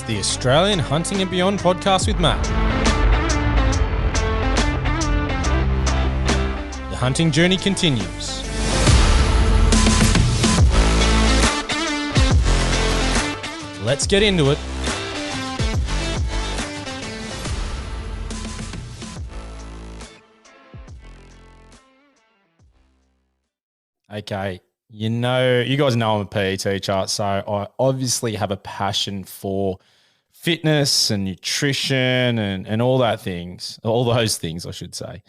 the Australian Hunting and Beyond podcast with Matt. The hunting journey continues. Let's get into it. Okay, you guys know I'm a PE teacher, so I obviously have a passion for fitness and nutrition and all those things, I should say.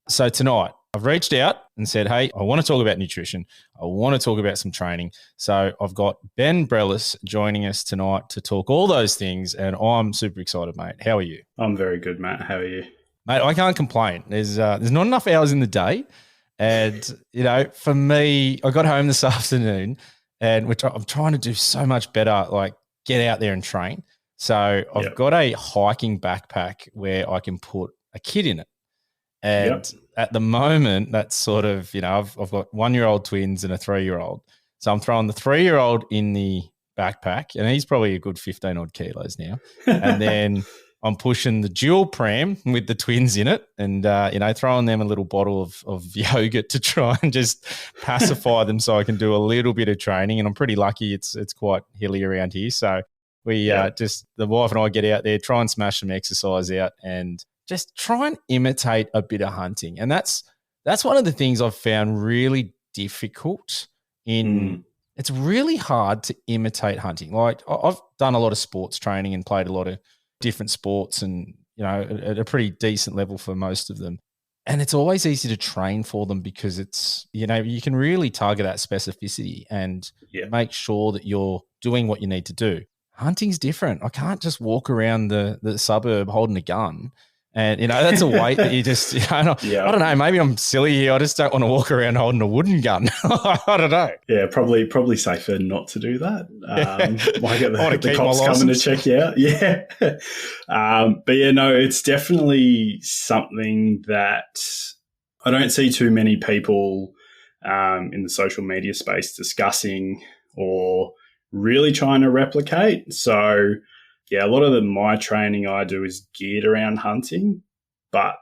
So tonight, I've reached out and said, hey, I want to talk about nutrition. I want to talk about some training. So I've got Ben Brellis joining us tonight to talk all those things, and I'm super excited, mate. How are you? I'm very good, Matt. How are you? Mate, I can't complain. There's not enough hours in the day. And, for me, I got home this afternoon and I'm trying to do so much better, like get out there and train. So I've got a hiking backpack where I can put a kid in it. And at the moment, that's sort of, I've got 1-year-old twins and a 3-year-old. So I'm throwing the 3-year-old in the backpack, and he's probably a good 15 odd kilos now. And then I'm pushing the dual pram with the twins in it and, throwing them a little bottle of yogurt to try and just pacify them so I can do a little bit of training. And I'm pretty lucky it's quite hilly around here. So we the wife and I get out there, try and smash some exercise out and just try and imitate a bit of hunting. And that's one of the things I've found really difficult it's really hard to imitate hunting. Like I've done a lot of sports training and played a lot of different sports and, at a pretty decent level for most of them. And it's always easy to train for them because it's, you can really target that specificity and make sure that you're doing what you need to do. Hunting's different. I can't just walk around the suburb holding a gun. And, that's a weight that you just, I don't know, maybe I'm silly here. I just don't want to walk around holding a wooden gun. I don't know. Yeah, probably safer not to do that. Might get the cops coming to check you out. Yeah. But it's definitely something that I don't see too many people in the social media space discussing or really trying to replicate. So, a lot of my training I do is geared around hunting. But,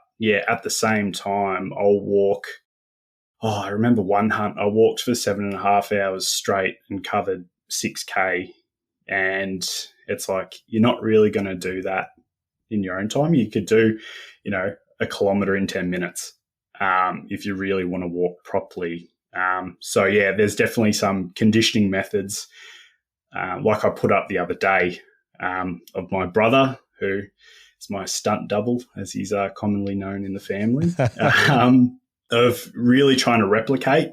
at the same time, I'll walk. I remember one hunt, I walked for 7.5 hours straight and covered 6K. And it's like, you're not really going to do that in your own time. You could do, a kilometre in 10 minutes if you really want to walk properly. There's definitely some conditioning methods like I put up the other day. Of my brother, who is my stunt double, as he's commonly known in the family, of really trying to replicate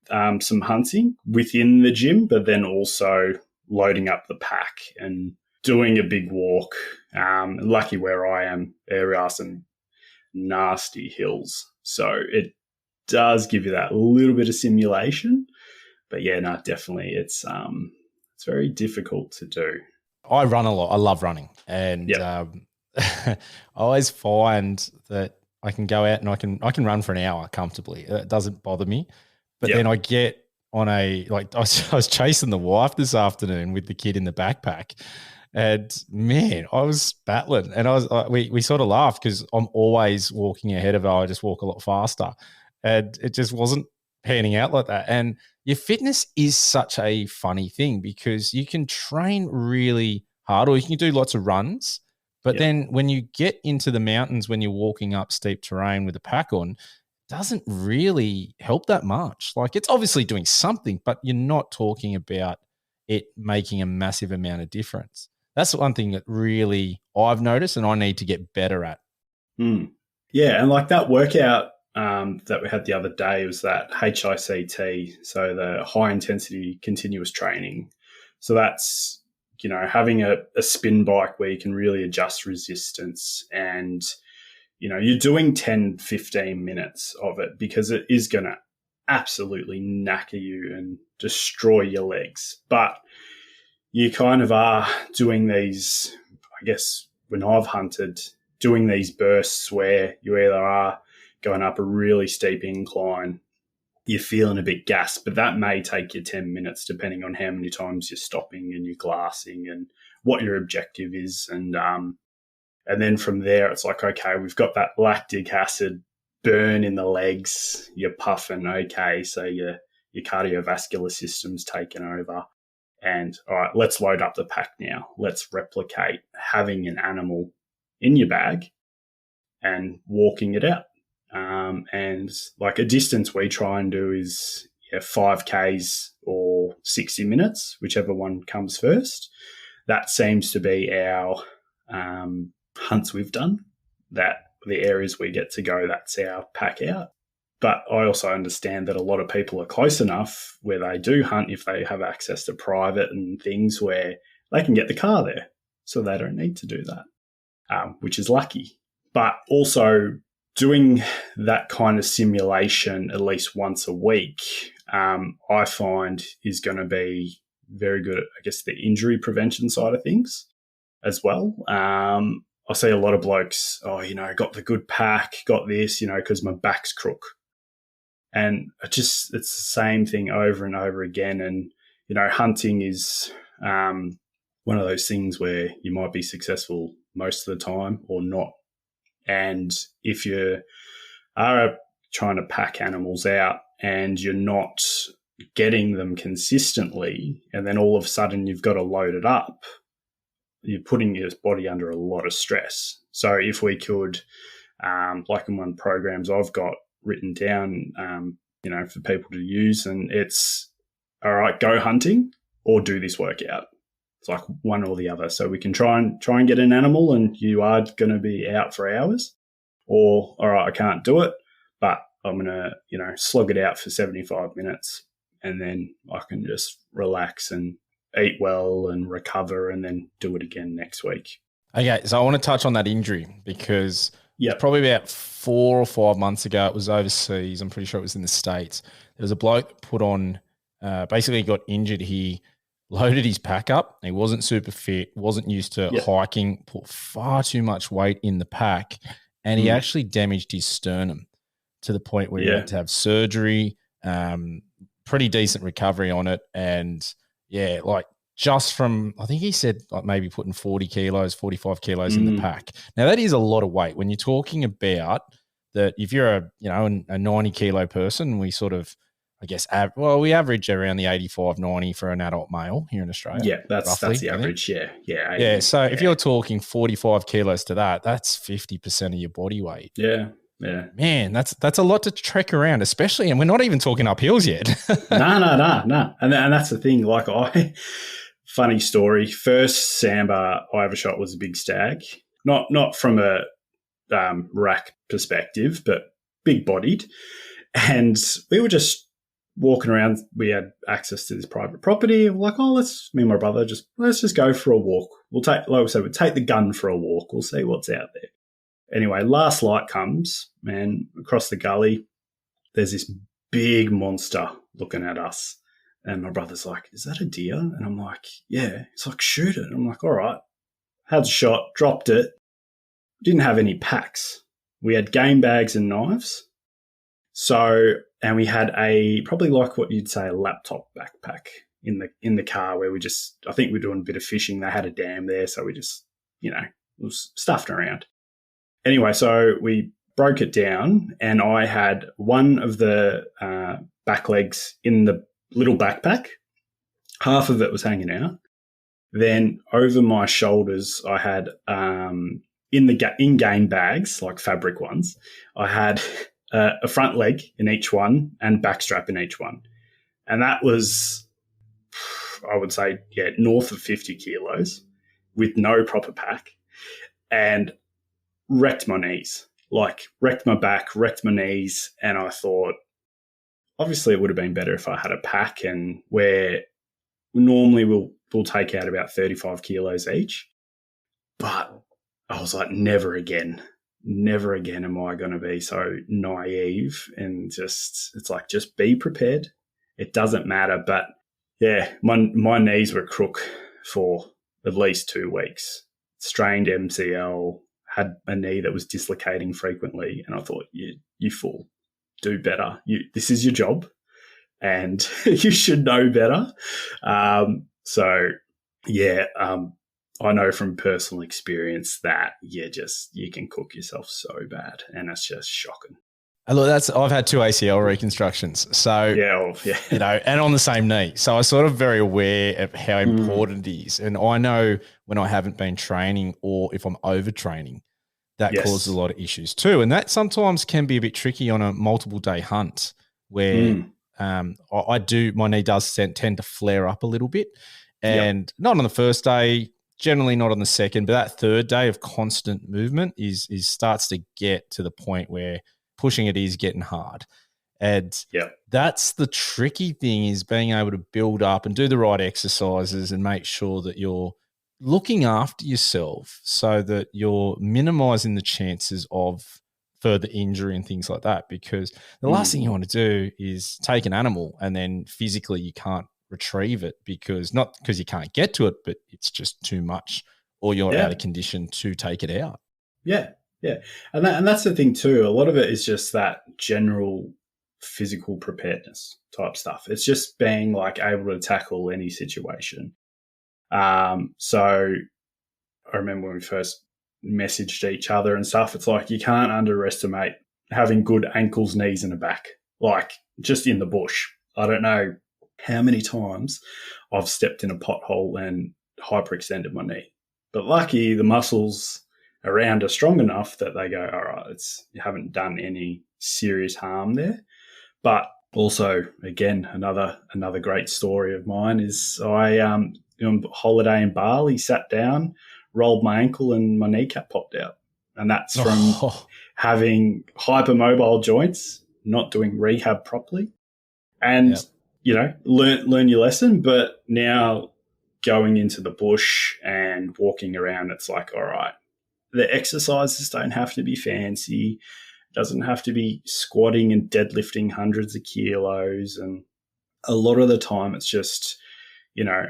some hunting within the gym, but then also loading up the pack and doing a big walk. Lucky where I am, there are some nasty hills. So it does give you that little bit of simulation. But definitely it's very difficult to do. I run a lot. I love running. And I always find that I can go out and I can run for an hour comfortably. It doesn't bother me. But then I get on I was chasing the wife this afternoon with the kid in the backpack. And man, I was battling. And we sort of laughed because I'm always walking ahead of her. I just walk a lot faster. And it just wasn't panning out like that. And your fitness is such a funny thing because you can train really hard or you can do lots of runs. But then when you get into the mountains, when you're walking up steep terrain with a pack on, it doesn't really help that much. Like it's obviously doing something, but you're not talking about it making a massive amount of difference. That's one thing that really I've noticed and I need to get better at. Yeah, and like that workout that we had the other day was that HICT, so the high intensity continuous training. So that's, having a spin bike where you can really adjust resistance and, you're doing 10, 15 minutes of it because it is going to absolutely knacker you and destroy your legs. But you kind of are doing these, I guess, when I've hunted, doing these bursts where you either are going up a really steep incline, you're feeling a bit gassed, but that may take you 10 minutes depending on how many times you're stopping and you're glassing and what your objective is. And then from there, it's like, okay, we've got that lactic acid burn in the legs, you're puffing, okay, so your cardiovascular system's taken over. And all right, let's load up the pack now. Let's replicate having an animal in your bag and walking it out. And like a distance we try and do is 5Ks or 60 minutes, whichever one comes first. That seems to be our hunts we've done, that the areas we get to go, that's our pack out. But I also understand that a lot of people are close enough where they do hunt if they have access to private and things where they can get the car there. So they don't need to do that, which is lucky. But also doing that kind of simulation at least once a week, I find is going to be very good at, I guess, the injury prevention side of things as well. I see a lot of blokes, got the good pack, got this, because my back's crook. And it's the same thing over and over again. And, hunting is one of those things where you might be successful most of the time or not. And if you are trying to pack animals out and you're not getting them consistently, and then all of a sudden you've got to load it up, you're putting your body under a lot of stress. So if we could, like in one programs I've got written down, for people to use, and it's, all right, go hunting or do this workout. It's like one or the other. So we can try and get an animal and you are going to be out for hours, or, all right, I can't do it, but I'm going to, slog it out for 75 minutes and then I can just relax and eat well and recover and then do it again next week. Okay, so I want to touch on that injury because probably about 4 or 5 months ago, it was overseas. I'm pretty sure it was in the States. There was a bloke that put on, basically got injured. He loaded his pack up. He wasn't super fit, wasn't used to hiking, put far too much weight in the pack, and he actually damaged his sternum to the point where he had to have surgery, pretty decent recovery on it. And just from, I think he said like maybe putting 40 kilos, 45 kilos in the pack. Now that is a lot of weight. When you're talking about that, if you're a 90 kilo person, we sort of, I guess, we average around the 85, 90 for an adult male here in Australia. Yeah, that's the average. Yeah. 80, yeah. So if you're talking 45 kilos to that, that's 50% of your body weight. Yeah. Yeah. Man, that's a lot to trek around, especially, and we're not even talking up hills yet. No. And that's the thing. Like funny story. First sambar I ever shot was a big stag. Not from a rack perspective, but big bodied. And we were just walking around. We had access to this private property. We're like, me and my brother, let's just go for a walk. We'll take the gun for a walk. We'll see what's out there. Anyway, last light comes, man, across the gully, there's this big monster looking at us. And my brother's like, is that a deer? And I'm like, yeah. He's like, shoot it. And I'm like, all right. Had a shot, dropped it. Didn't have any packs. We had game bags and knives. And we had probably like what you'd say, a laptop backpack in the car where I think we're doing a bit of fishing. They had a dam there. So we just, was stuffed around. Anyway, so we broke it down and I had one of the back legs in the little backpack. Half of it was hanging out. Then over my shoulders, I had in-game bags, like fabric ones, I had a front leg in each one and backstrap in each one. And that was, I would say, north of 50 kilos with no proper pack. And wrecked my knees, wrecked my back, wrecked my knees. And I thought, obviously it would have been better if I had a pack, and where normally we'll take out about 35 kilos each. But I was like, never again am I going to be so naive and just be prepared. It doesn't matter. But my knees were crook for at least 2 weeks. Strained MCL, had a knee that was dislocating frequently, and I thought, you fool, do better. This is your job, and you should know better. I know from personal experience that you can cook yourself so bad, and it's just shocking. And look, I've had 2 ACL reconstructions, so yeah. and on the same knee, so I'm sort of very aware of how important it is. And I know when I haven't been training or if I'm overtraining, that causes a lot of issues too. And that sometimes can be a bit tricky on a multiple day hunt where my knee does tend to flare up a little bit, and not on the first day. Generally not on the second, but that third day of constant movement is starts to get to the point where pushing it is getting hard. And that's the tricky thing, is being able to build up and do the right exercises and make sure that you're looking after yourself so that you're minimizing the chances of further injury and things like that. Because the last thing you want to do is take an animal and then physically you can't retrieve it, not because you can't get to it, but it's just too much, or you're out of condition to take it out. Yeah. And that's the thing too. A lot of it is just that general physical preparedness type stuff. It's just being like able to tackle any situation. So I remember when we first messaged each other and stuff, it's like you can't underestimate having good ankles, knees, and a back, like just in the bush. I don't know how many times I've stepped in a pothole and hyperextended my knee. But lucky the muscles around are strong enough that they go, all right, you haven't done any serious harm there. But also, again, another great story of mine is I on holiday in Bali, sat down, rolled my ankle, and my kneecap popped out. And that's from having hypermobile joints, not doing rehab properly. And learn your lesson. But now going into the bush and walking around, it's like, all right, the exercises don't have to be fancy. It doesn't have to be squatting and deadlifting hundreds of kilos. And a lot of the time it's just,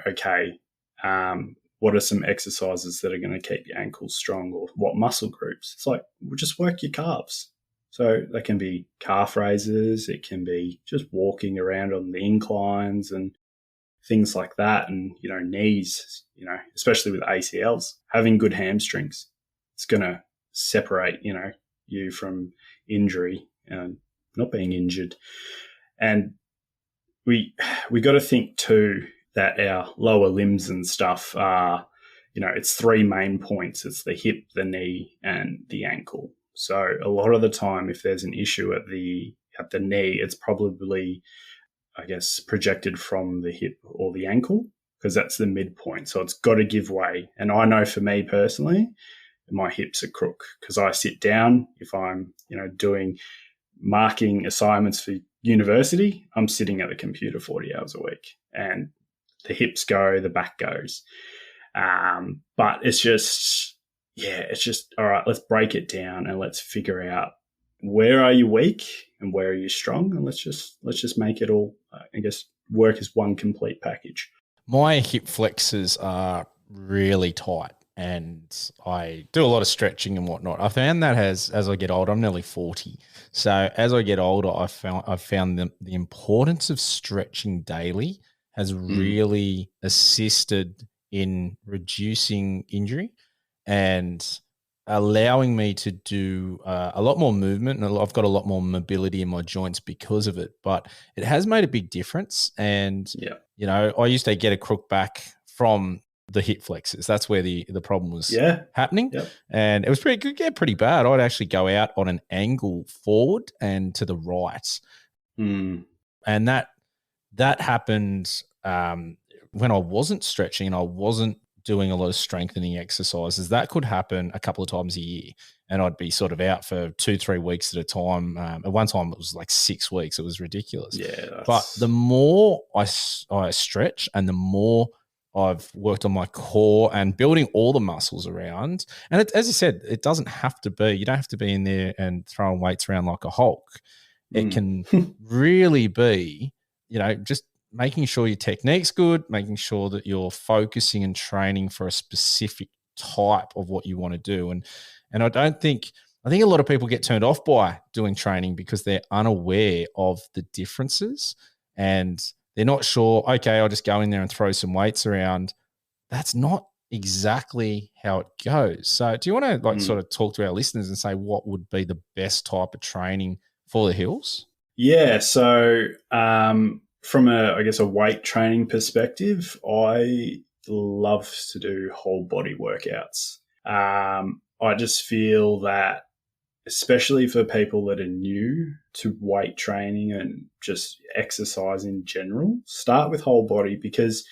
okay, what are some exercises that are going to keep your ankles strong, or what muscle groups? It's like, well, just work your calves. So that can be calf raises. It can be just walking around on the inclines and things like that. And, knees, especially with ACLs, having good hamstrings, it's going to separate, you from injury and not being injured. And we got to think too that our lower limbs and stuff are, it's 3 main points. It's the hip, the knee, and the ankle. So a lot of the time, if there's an issue at the knee, it's probably, I guess, projected from the hip or the ankle, because that's the midpoint. So it's got to give way. And I know for me personally, my hips are crook because I sit down. If I'm, doing marking assignments for university, I'm sitting at the computer 40 hours a week, and the hips go, the back goes. But it's just, all right, let's break it down and let's figure out where are you weak and where are you strong, and let's just make it all, I guess, work as one complete package. My hip flexors are really tight, and I do a lot of stretching and whatnot. I found that as I get older, I'm nearly 40. So as I get older, I've found the importance of stretching daily has really assisted in reducing injury and allowing me to do a lot more movement, and I've got a lot more mobility in my joints because of it. But it has made a big difference. And, I used to get a crook back from the hip flexors. That's where the problem was happening. Yep. And it was pretty bad. I'd actually go out on an angle forward and to the right. And that happened when I wasn't stretching and I wasn't doing a lot of strengthening exercises. That could happen a couple of times a year, and I'd be sort of out for 2-3 weeks at a time. At one time, it was like 6 weeks. It was ridiculous. Yeah. But the more I stretch and the more I've worked on my core and building all the muscles around, and as you said, it doesn't have to be, you don't have to be in there and throwing weights around like a Hulk. It can really be, just making sure your technique's good, making sure that you're focusing and training for a specific type of what you want to do. And I think a lot of people get turned off by doing training because they're unaware of the differences, and they're not sure, okay, I'll just go in there and throw some weights around. That's not exactly how it goes. So do you want to sort of talk to our listeners and say what would be the best type of training for the hills? Yeah. So from a weight training perspective, I love to do whole body workouts. I just feel that, especially for people that are new to weight training and just exercise in general, start with whole body, because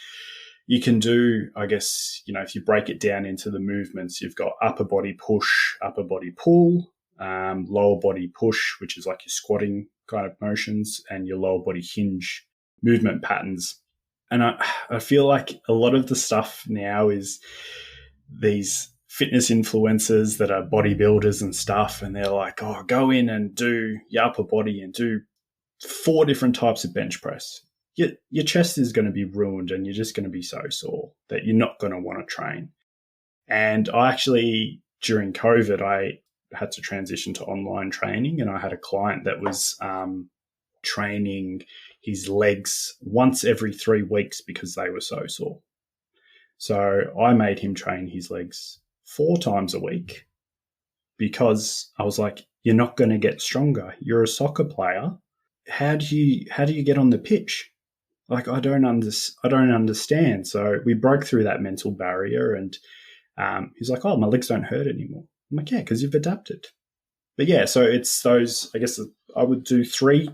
you can do, if you break it down into the movements, you've got upper body push, upper body pull, lower body push, which is like your squatting kind of motions, and your lower body hinge movement patterns. And I feel like a lot of the stuff now is these fitness influencers that are bodybuilders and stuff, and they're like, oh, go in and do your upper body and do 4 different types of bench press. Your chest is going to be ruined and you're just going to be so sore that you're not going to want to train. And I actually, during COVID, I had to transition to online training, and I had a client that was training his legs once every 3 weeks because they were so sore. So I made him train his legs 4 times a week, because I was like, you're not going to get stronger. You're a soccer player. How do you get on the pitch? Like, I don't understand. So we broke through that mental barrier, and he's like, oh, my legs don't hurt anymore. I'm like, yeah, because you've adapted. But yeah, so it's those, I guess I would do three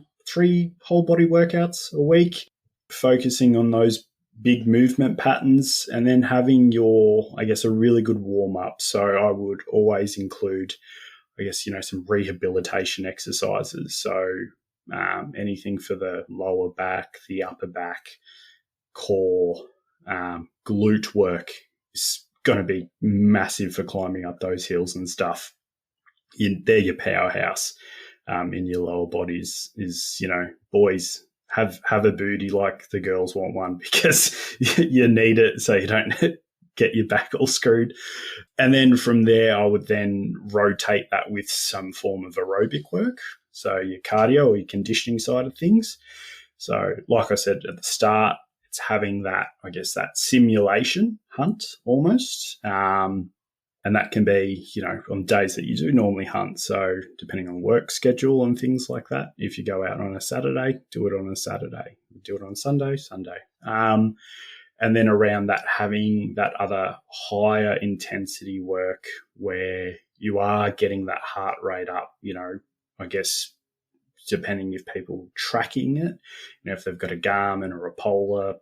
whole body workouts a week, focusing on those big movement patterns, and then having a really good warm up. So I would always include, some rehabilitation exercises. So anything for the lower back, the upper back, core, glute work is going to be massive for climbing up those hills and stuff. They're your powerhouse in your lower bodies. Is, boys, have a booty like the girls want one, because you need it so you don't get your back all screwed. And then from there, I would then rotate that with some form of aerobic work. So your cardio or your conditioning side of things. So like I said at the start, it's having that, that simulation hunt almost. And that can be, on days that you do normally hunt. So depending on work schedule and things like that, if you go out on a Saturday, do it on a Saturday. Do it on Sunday. And then around that, having that other higher intensity work where you are getting that heart rate up, depending if people tracking it, if they've got a Garmin or a Polar,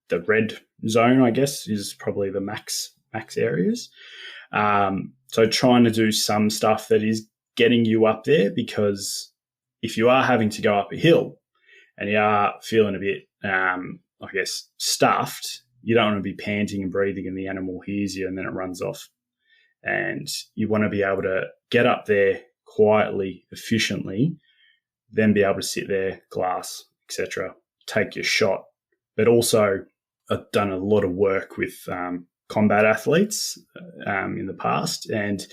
the red zone, is probably the max areas. So trying to do some stuff that is getting you up there, because if you are having to go up a hill and you are feeling a bit, stuffed, you don't want to be panting and breathing and the animal hears you and then it runs off. And you want to be able to get up there quietly, efficiently, then be able to sit there, glass, etc., take your shot. But also, I've done a lot of work with combat athletes in the past, and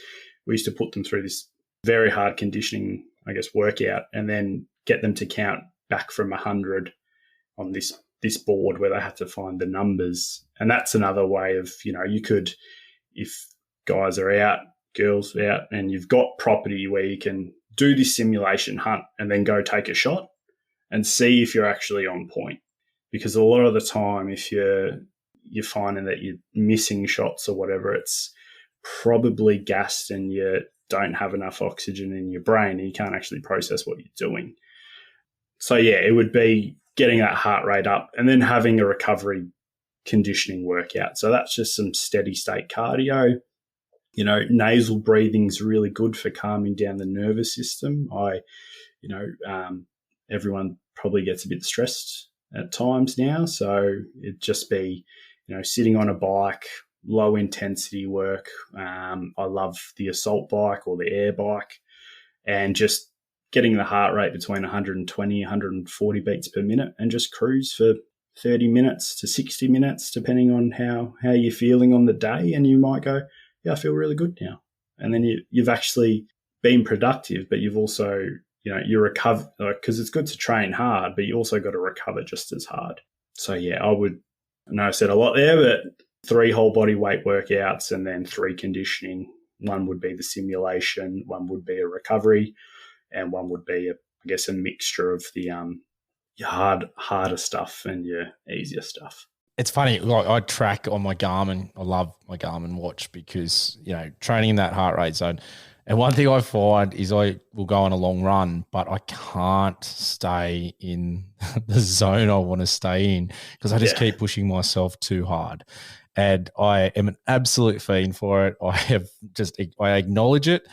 we used to put them through this very hard conditioning, workout, and then get them to count back from 100 on this board where they had to find the numbers. And that's another way of, you could, if guys are out, girls out, and you've got property where you can do this simulation hunt and then go take a shot and see if you're actually on point. Because a lot of the time, if you're finding that you're missing shots or whatever, it's probably gassed and you don't have enough oxygen in your brain and you can't actually process what you're doing. So yeah, it would be getting that heart rate up and then having a recovery conditioning workout. So that's just some steady state cardio. Nasal breathing is really good for calming down the nervous system. Everyone probably gets a bit stressed at times now. So it'd just be, sitting on a bike, low intensity work. I love the assault bike or the air bike, and just getting the heart rate between 120, 140 beats per minute and just cruise for 30 minutes to 60 minutes, depending on how you're feeling on the day. And you might go, yeah, I feel really good now. And then you've actually been productive, but you've also, you recover, because it's good to train hard, but you also got to recover just as hard. So yeah, I know I said a lot there, but 3 whole body weight workouts and then 3 conditioning. One would be the simulation, one would be a recovery, and one would be, a mixture of the your harder stuff and your easier stuff. It's funny, like I track on my Garmin. I love my Garmin watch because, training in that heart rate zone. And one thing I find is I will go on a long run, but I can't stay in the zone I want to stay in because I just keep pushing myself too hard. And I am an absolute fiend for it. I acknowledge it.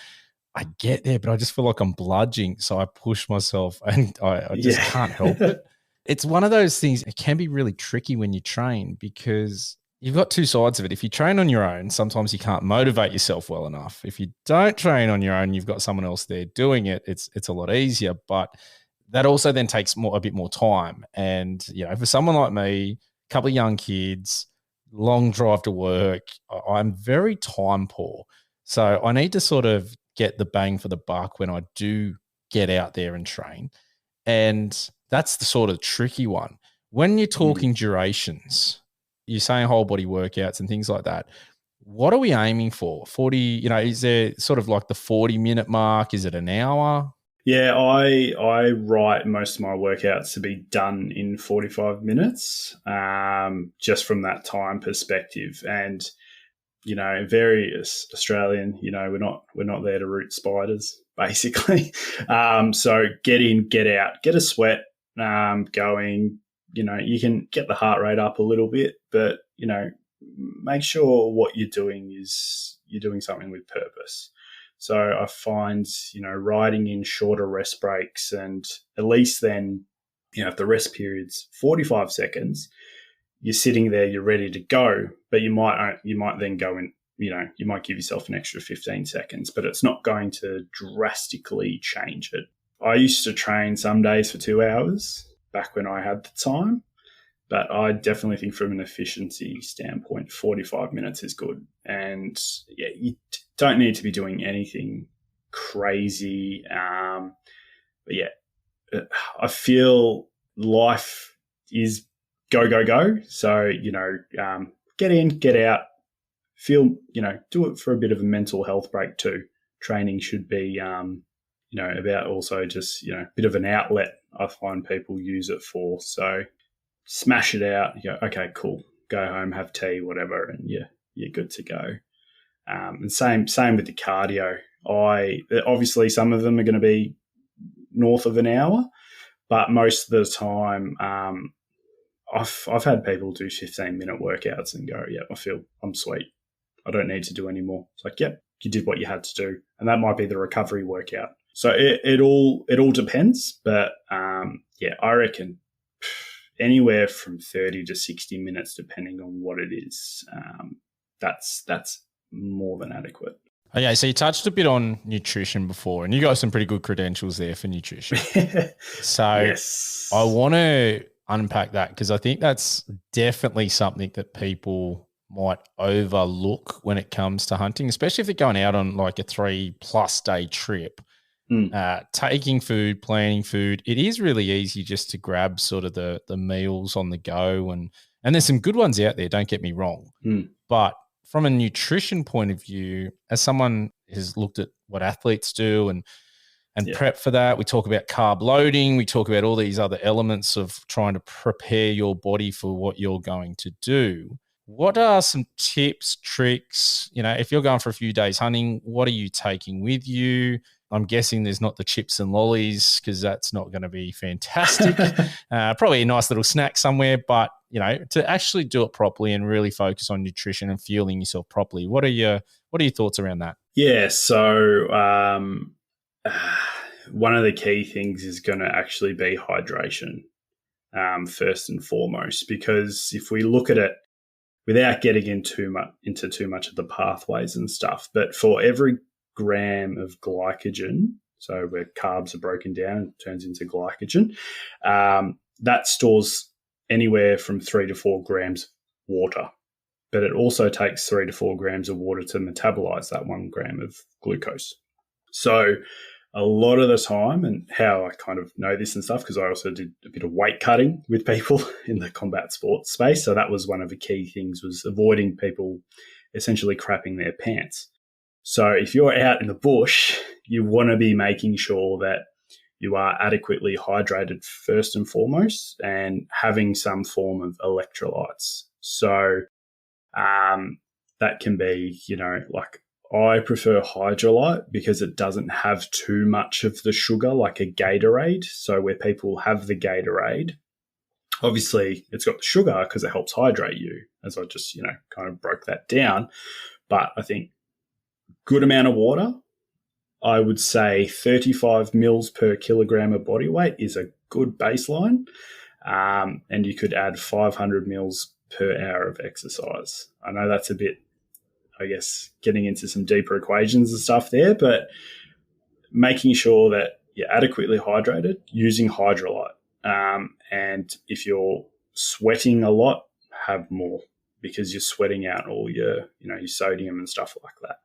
I get there, but I just feel like I'm bludgeoning. So I push myself and I just can't help it. It's one of those things. It can be really tricky when you train because you've got two sides of it. If you train on your own, sometimes you can't motivate yourself well enough. If you don't train on your own, you've got someone else there doing it. It's a lot easier, but that also then takes a bit more time. And, for someone like me, a couple of young kids, long drive to work, I'm very time poor. So I need to sort of get the bang for the buck when I do get out there and train. And that's the sort of tricky one. When you're talking durations, you're saying whole body workouts and things like that. What are we aiming for? 40, is there sort of like the 40-minute mark? Is it an hour? Yeah, I write most of my workouts to be done in 45 minutes, just from that time perspective. And, very Australian, we're not there to root spiders, basically. So get in, get out, get a sweat going. You can get the heart rate up a little bit, but, make sure what you're doing is you're doing something with purpose. So I find, riding in shorter rest breaks, and at least then, if the rest period's 45 seconds, you're sitting there, you're ready to go, but you might then go in, you might give yourself an extra 15 seconds, but it's not going to drastically change it. I used to train some days for 2 hours back when I had the time, but I definitely think from an efficiency standpoint, 45 minutes is good. And you don't need to be doing anything crazy. But I feel life is go, go, go. So, get in, get out, feel, do it for a bit of a mental health break too. Training should be, about also just, a bit of an outlet I find people use it for. So smash it out. You go, okay, cool. Go home, have tea, whatever, and you're good to go. And same with the cardio. Obviously some of them are going to be north of an hour, but most of the time, I've had people do 15-minute workouts and go, I'm sweet. I don't need to do any more. It's like, you did what you had to do, and that might be the recovery workout. So it all depends, but I reckon anywhere from 30 to 60 minutes, depending on what it is. That's more than adequate. Okay, so you touched a bit on nutrition before, and you got some pretty good credentials there for nutrition. So yes. I want to unpack that because I think that's definitely something that people might overlook when it comes to hunting, especially if they're going out on like a 3+ day trip. Taking food, planning food, it is really easy just to grab sort of the meals on the go, and there's some good ones out there, don't get me wrong. But from a nutrition point of view, as someone has looked at what athletes do and prep for that, we talk about carb loading, we talk about all these other elements of trying to prepare your body for what you're going to do. What are some tips, tricks? If you're going for a few days hunting, what are you taking with you? I'm guessing there's not the chips and lollies because that's not going to be fantastic. Probably a nice little snack somewhere, but to actually do it properly and really focus on nutrition and fueling yourself properly. What are your thoughts around that? Yeah, so one of the key things is going to actually be hydration, first and foremost, because if we look at it without getting into too much of the pathways and stuff, but for every gram of glycogen, so where carbs are broken down, it turns into glycogen, that stores anywhere from 3 to 4 grams of water. But it also takes 3 to 4 grams of water to metabolize that 1 gram of glucose. So a lot of the time, and how I kind of know this and stuff, because I also did a bit of weight cutting with people in the combat sports space. So that was one of the key things, was avoiding people essentially crapping their pants. So if you're out in the bush, you want to be making sure that you are adequately hydrated first and foremost, and having some form of electrolytes. So that can be, like, I prefer Hydrolyte because it doesn't have too much of the sugar like a Gatorade. So where people have the Gatorade, obviously it's got the sugar because it helps hydrate you, as I just, kind of broke that down. But I think good amount of water, I would say 35 mils per kilogram of body weight is a good baseline. And you could add 500 mils per hour of exercise. I know that's a bit, I guess, getting into some deeper equations and stuff there, but making sure that you're adequately hydrated, using Hydrolyte. And if you're sweating a lot, have more, because you're sweating out all your, your sodium and stuff like that.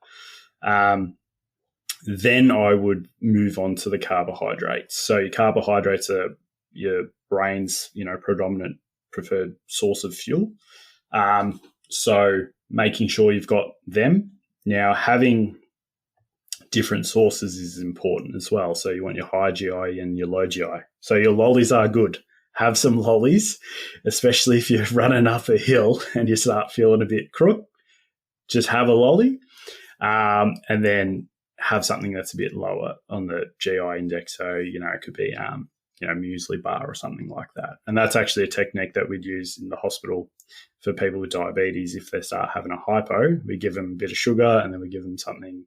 Then I would move on to the carbohydrates. So your carbohydrates are your brain's, predominant preferred source of fuel. So making sure you've got them. Now, having different sources is important as well. So you want your high GI and your low GI. So your lollies are good. Have some lollies, especially if you're running up a hill and you start feeling a bit crook. Just have a lolly, and then have something that's a bit lower on the GI index. So, it could be, muesli bar or something like that. And that's actually a technique that we'd use in the hospital for people with diabetes. If they start having a hypo, we give them a bit of sugar and then we give them something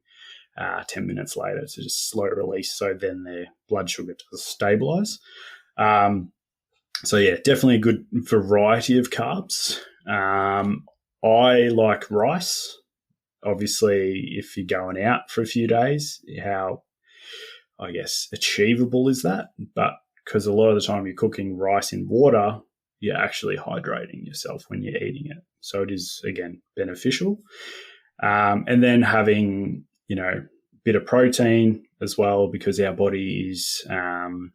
10 minutes later to just slow release. So then their blood sugar does stabilize. So yeah, definitely a good variety of carbs. I like rice. Obviously, if you're going out for a few days, how, I guess, achievable is that? But because a lot of the time you're cooking rice in water, you're actually hydrating yourself when you're eating it. So it is, again, beneficial. And then having, a bit of protein as well, because our body is, we're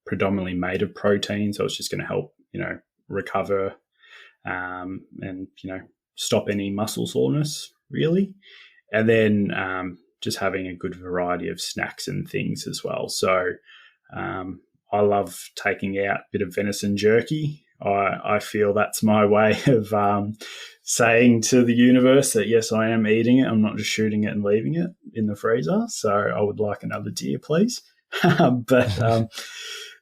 predominantly made of protein. So it's just going to help, recover and, stop any muscle soreness, really. And then just having a good variety of snacks and things as well. So I love taking out a bit of venison jerky. I feel that's my way of saying to the universe that, yes, I am eating it. I'm not just shooting it and leaving it in the freezer. So I would like another deer, please. But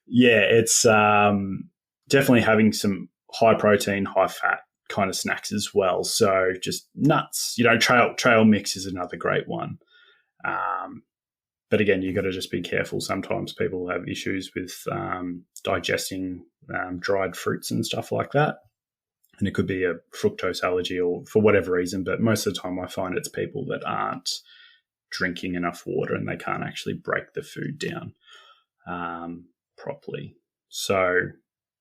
it's definitely having some high protein, high fat kind of snacks as well. So just nuts, trail mix is another great one. But again, you've got to just be careful. Sometimes people have issues with digesting dried fruits and stuff like that. And it could be a fructose allergy or for whatever reason. But most of the time I find it's people that aren't drinking enough water and they can't actually break the food down properly. So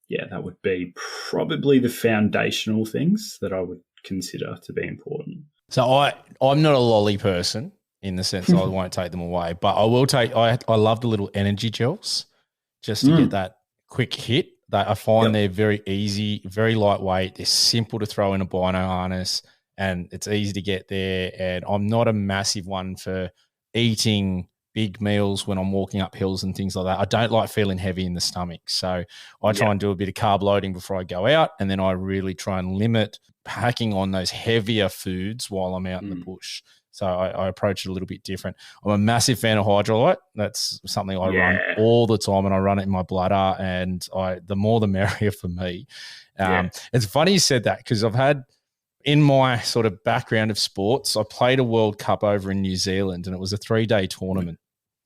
yeah, that would be probably the foundational things that I would consider to be important. So I'm not a lolly person in the sense I won't take them away, but I will take, I love the little energy gels just to get that quick hit. That I find they're very easy, very lightweight. They're simple to throw in a bino harness and it's easy to get there. And I'm not a massive one for eating big meals when I'm walking up hills and things like that. I don't like feeling heavy in the stomach. So I try and do a bit of carb loading before I go out. And then I really try and limit packing on those heavier foods while I'm out in the bush. So I approach it a little bit different. I'm a massive fan of Hydrolyte. That's something I run all the time, and I run it in my bladder, and the more the merrier for me. It's funny you said that, because I've had, in my sort of background of sports, I played a World Cup over in New Zealand, and it was a 3-day tournament.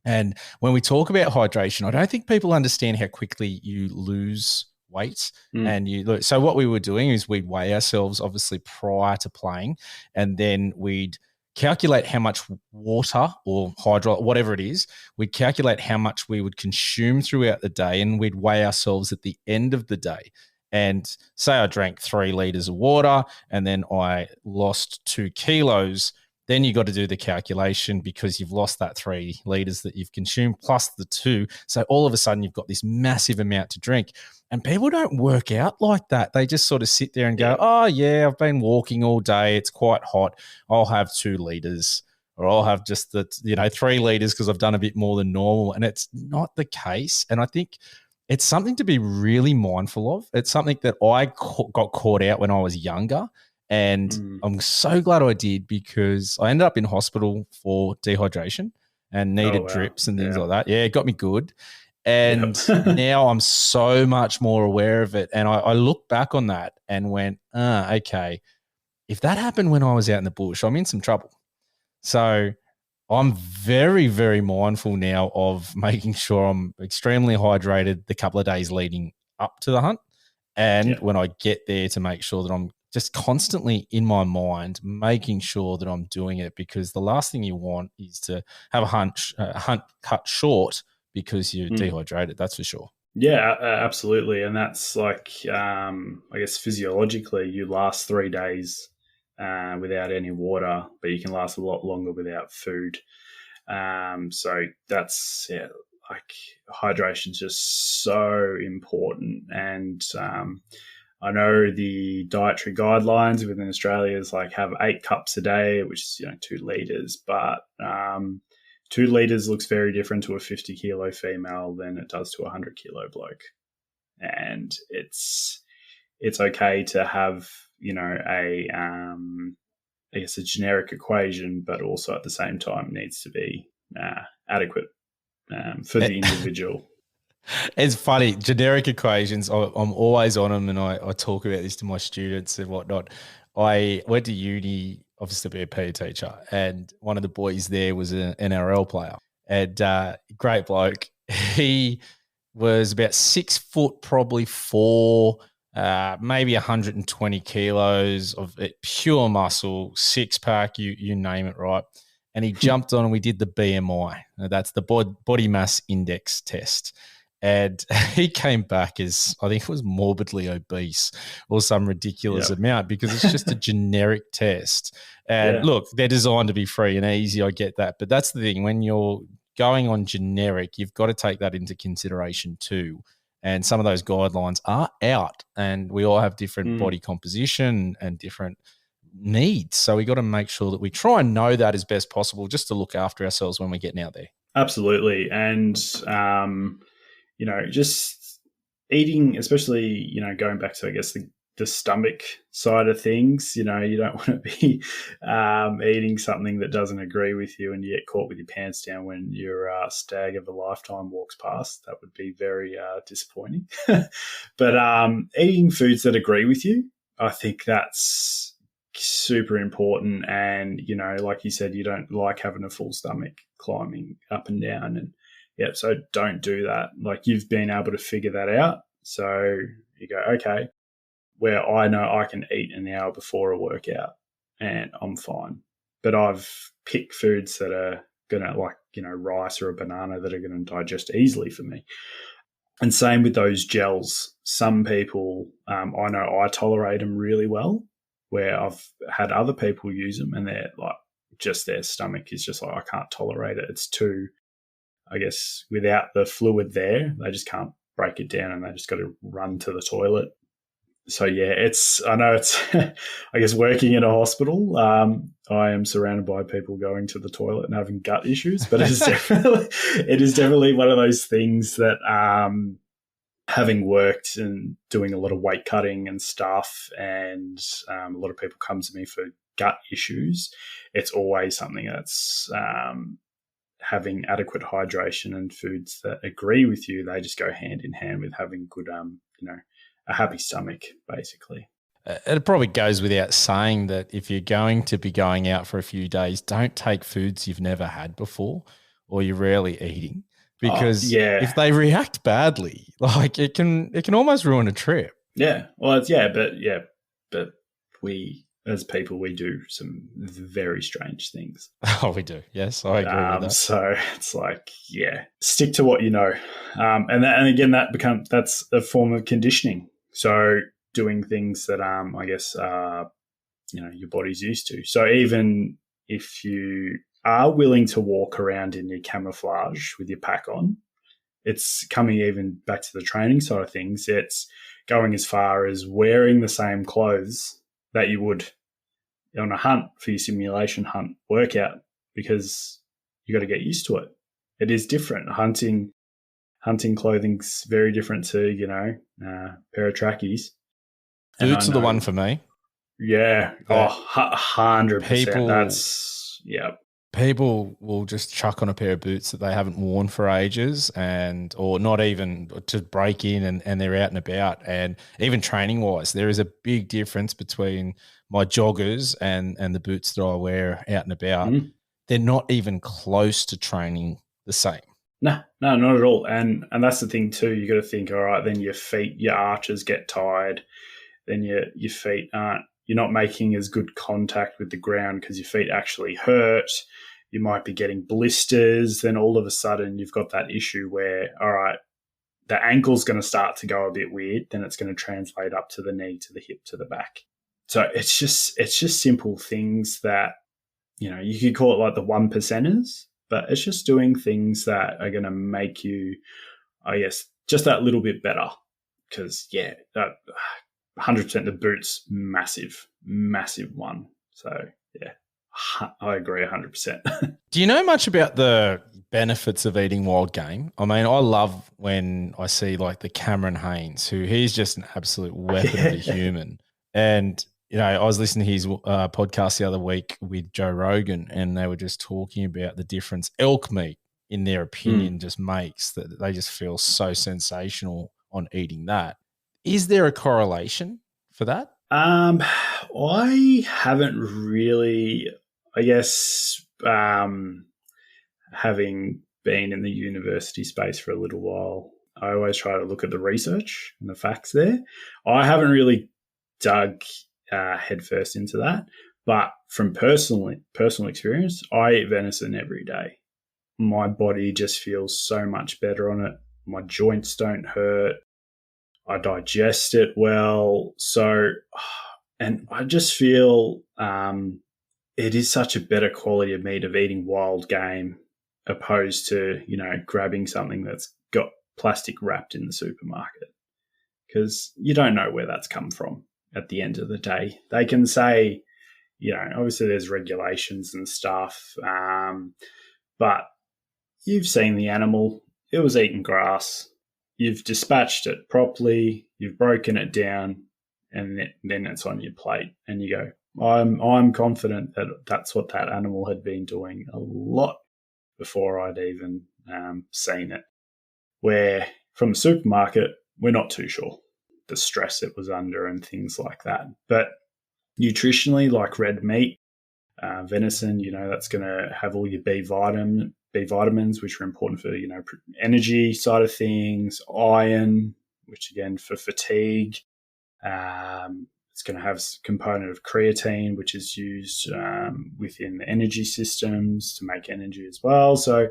And when we talk about hydration, I don't think people understand how quickly you lose weight. And so what we were doing is we'd weigh ourselves obviously prior to playing, and then we'd calculate how much water or hydrolyte, whatever it is, we'd calculate how much we would consume throughout the day, and we'd weigh ourselves at the end of the day. And say I drank 3 liters of water and then I lost 2 kilos, Then you got to do the calculation because you've lost that 3 liters that you've consumed plus the 2. So all of a sudden you've got this massive amount to drink. And people don't work out like that. They just sort of sit there and go, oh, yeah, I've been walking all day. It's quite hot. I'll have 2 liters, or I'll have just the 3 liters because I've done a bit more than normal. And it's not the case. And I think it's something to be really mindful of. It's something that I got caught out when I was younger. And I'm so glad I did, because I ended up in hospital for dehydration and needed drips and things like that. Yeah, it got me good. And now I'm so much more aware of it. And I look back on that and went, okay, if that happened when I was out in the bush, I'm in some trouble. So I'm very, very mindful now of making sure I'm extremely hydrated the couple of days leading up to the hunt. And when I get there, to make sure that I'm just constantly in my mind making sure that I'm doing it, because the last thing you want is to have a hunt cut short because you're dehydrated. That's for sure. Yeah, absolutely. And that's like, I guess physiologically, you last 3 days without any water, but you can last a lot longer without food. So that's, like hydration is just so important. And I know the dietary guidelines within Australia is like have 8 cups a day, which is 2 liters. But 2 liters looks very different to a 50 kilo female than it does to a 100 kilo bloke. And it's okay to have I guess a generic equation, but also at the same time needs to be adequate for the individual. It's funny, generic equations, I'm always on them, and I talk about this to my students and whatnot. I went to uni, obviously to be a PE teacher, and one of the boys there was an NRL player, and great bloke. He was about 6 foot, probably 4, maybe 120 kilos of pure muscle, 6-pack, you name it, right? And he jumped on and we did the BMI. That's the body mass index test. And he came back as, I think it was morbidly obese or some ridiculous amount, because it's just a generic test. And look, they're designed to be free and easy. I get that. But that's the thing. When you're going on generic, you've got to take that into consideration too. And some of those guidelines are out, and we all have different body composition and different needs. So we got to make sure that we try and know that as best possible, just to look after ourselves when we're getting out there. Absolutely. And, just eating, especially, going back to, I guess, the stomach side of things, you don't want to be eating something that doesn't agree with you and you get caught with your pants down when your stag of a lifetime walks past. That would be very disappointing. But eating foods that agree with you, I think that's super important. And, like you said, you don't like having a full stomach climbing up and down. And so don't do that. Like, you've been able to figure that out. So you go, okay, where I know I can eat an hour before a workout and I'm fine. But I've picked foods that are going to, like, rice or a banana, that are going to digest easily for me. And same with those gels. Some people, I know I tolerate them really well, where I've had other people use them and they're like, just their stomach is just like, I can't tolerate it. It's too, I guess, without the fluid there, they just can't break it down and they just got to run to the toilet. So, I know it's, I guess, working in a hospital, I am surrounded by people going to the toilet and having gut issues, but it is definitely one of those things that, having worked and doing a lot of weight cutting and stuff, and a lot of people come to me for gut issues, it's always something that's having adequate hydration and foods that agree with you. They just go hand in hand with having good, a happy stomach, basically. It probably goes without saying that if you're going to be going out for a few days, don't take foods you've never had before or you're rarely eating, because if they react badly, like it can almost ruin a trip. Yeah. Well, but we, as people, we do some very strange things. Oh, we do. Yes, I agree with that. So it's like, stick to what you know. And again, that's a form of conditioning. So doing things that, I guess, your body's used to. So even if you are willing to walk around in your camouflage with your pack on, it's coming even back to the training side of things. It's going as far as wearing the same clothes that you would on a hunt for your simulation hunt workout, because you got to get used to it. It is different. Hunting clothing's very different to, a pair of trackies. Boots are the one for me. Yeah. 100%. That's, yeah. People will just chuck on a pair of boots that they haven't worn for ages or not even to break in and they're out and about. And even training wise, there is a big difference between my joggers and the boots that I wear out and about. Mm. They're not even close to training the same. No, not at all. And that's the thing too. You got to think, all right, then your feet, your arches get tired. Then your feet you're not making as good contact with the ground because your feet actually hurt. You might be getting blisters. Then all of a sudden you've got that issue where, all right, the ankle's going to start to go a bit weird. Then it's going to translate up to the knee, to the hip, to the back. So it's just simple things that, you could call it like the 1%ers, but it's just doing things that are going to make you, I guess, just that little bit better. Because, yeah, that 100% the boots, massive one. So, yeah, I agree 100%. Do you know much about the benefits of eating wild game? I mean, I love when I see like the Cameron Haynes, he's just an absolute weapon of a human. And, I was listening to his podcast the other week with Joe Rogan, and they were just talking about the difference elk meat, in their opinion, just makes, that they just feel so sensational on eating that. Is there a correlation for that? I haven't really, I guess, having been in the university space for a little while, I always try to look at the research and the facts there. I haven't really dug headfirst into that, but from personal experience, I eat venison every day. My body just feels so much better on it. My joints don't hurt. I digest it well. So, and I just feel it is such a better quality of meat of eating wild game opposed to, grabbing something that's got plastic wrapped in the supermarket, because you don't know where that's come from at the end of the day. They can say, obviously there's regulations and stuff, but you've seen the animal. It was eating grass. You've dispatched it properly, you've broken it down, and then it's on your plate. And you go, I'm confident that that's what that animal had been doing a lot before I'd even seen it. Where from the supermarket, we're not too sure the stress it was under and things like that. But nutritionally, like red meat, venison, that's going to have all your B vitamins, which are important for, energy side of things, iron, which again for fatigue. It's going to have a component of creatine, which is used within the energy systems to make energy as well. So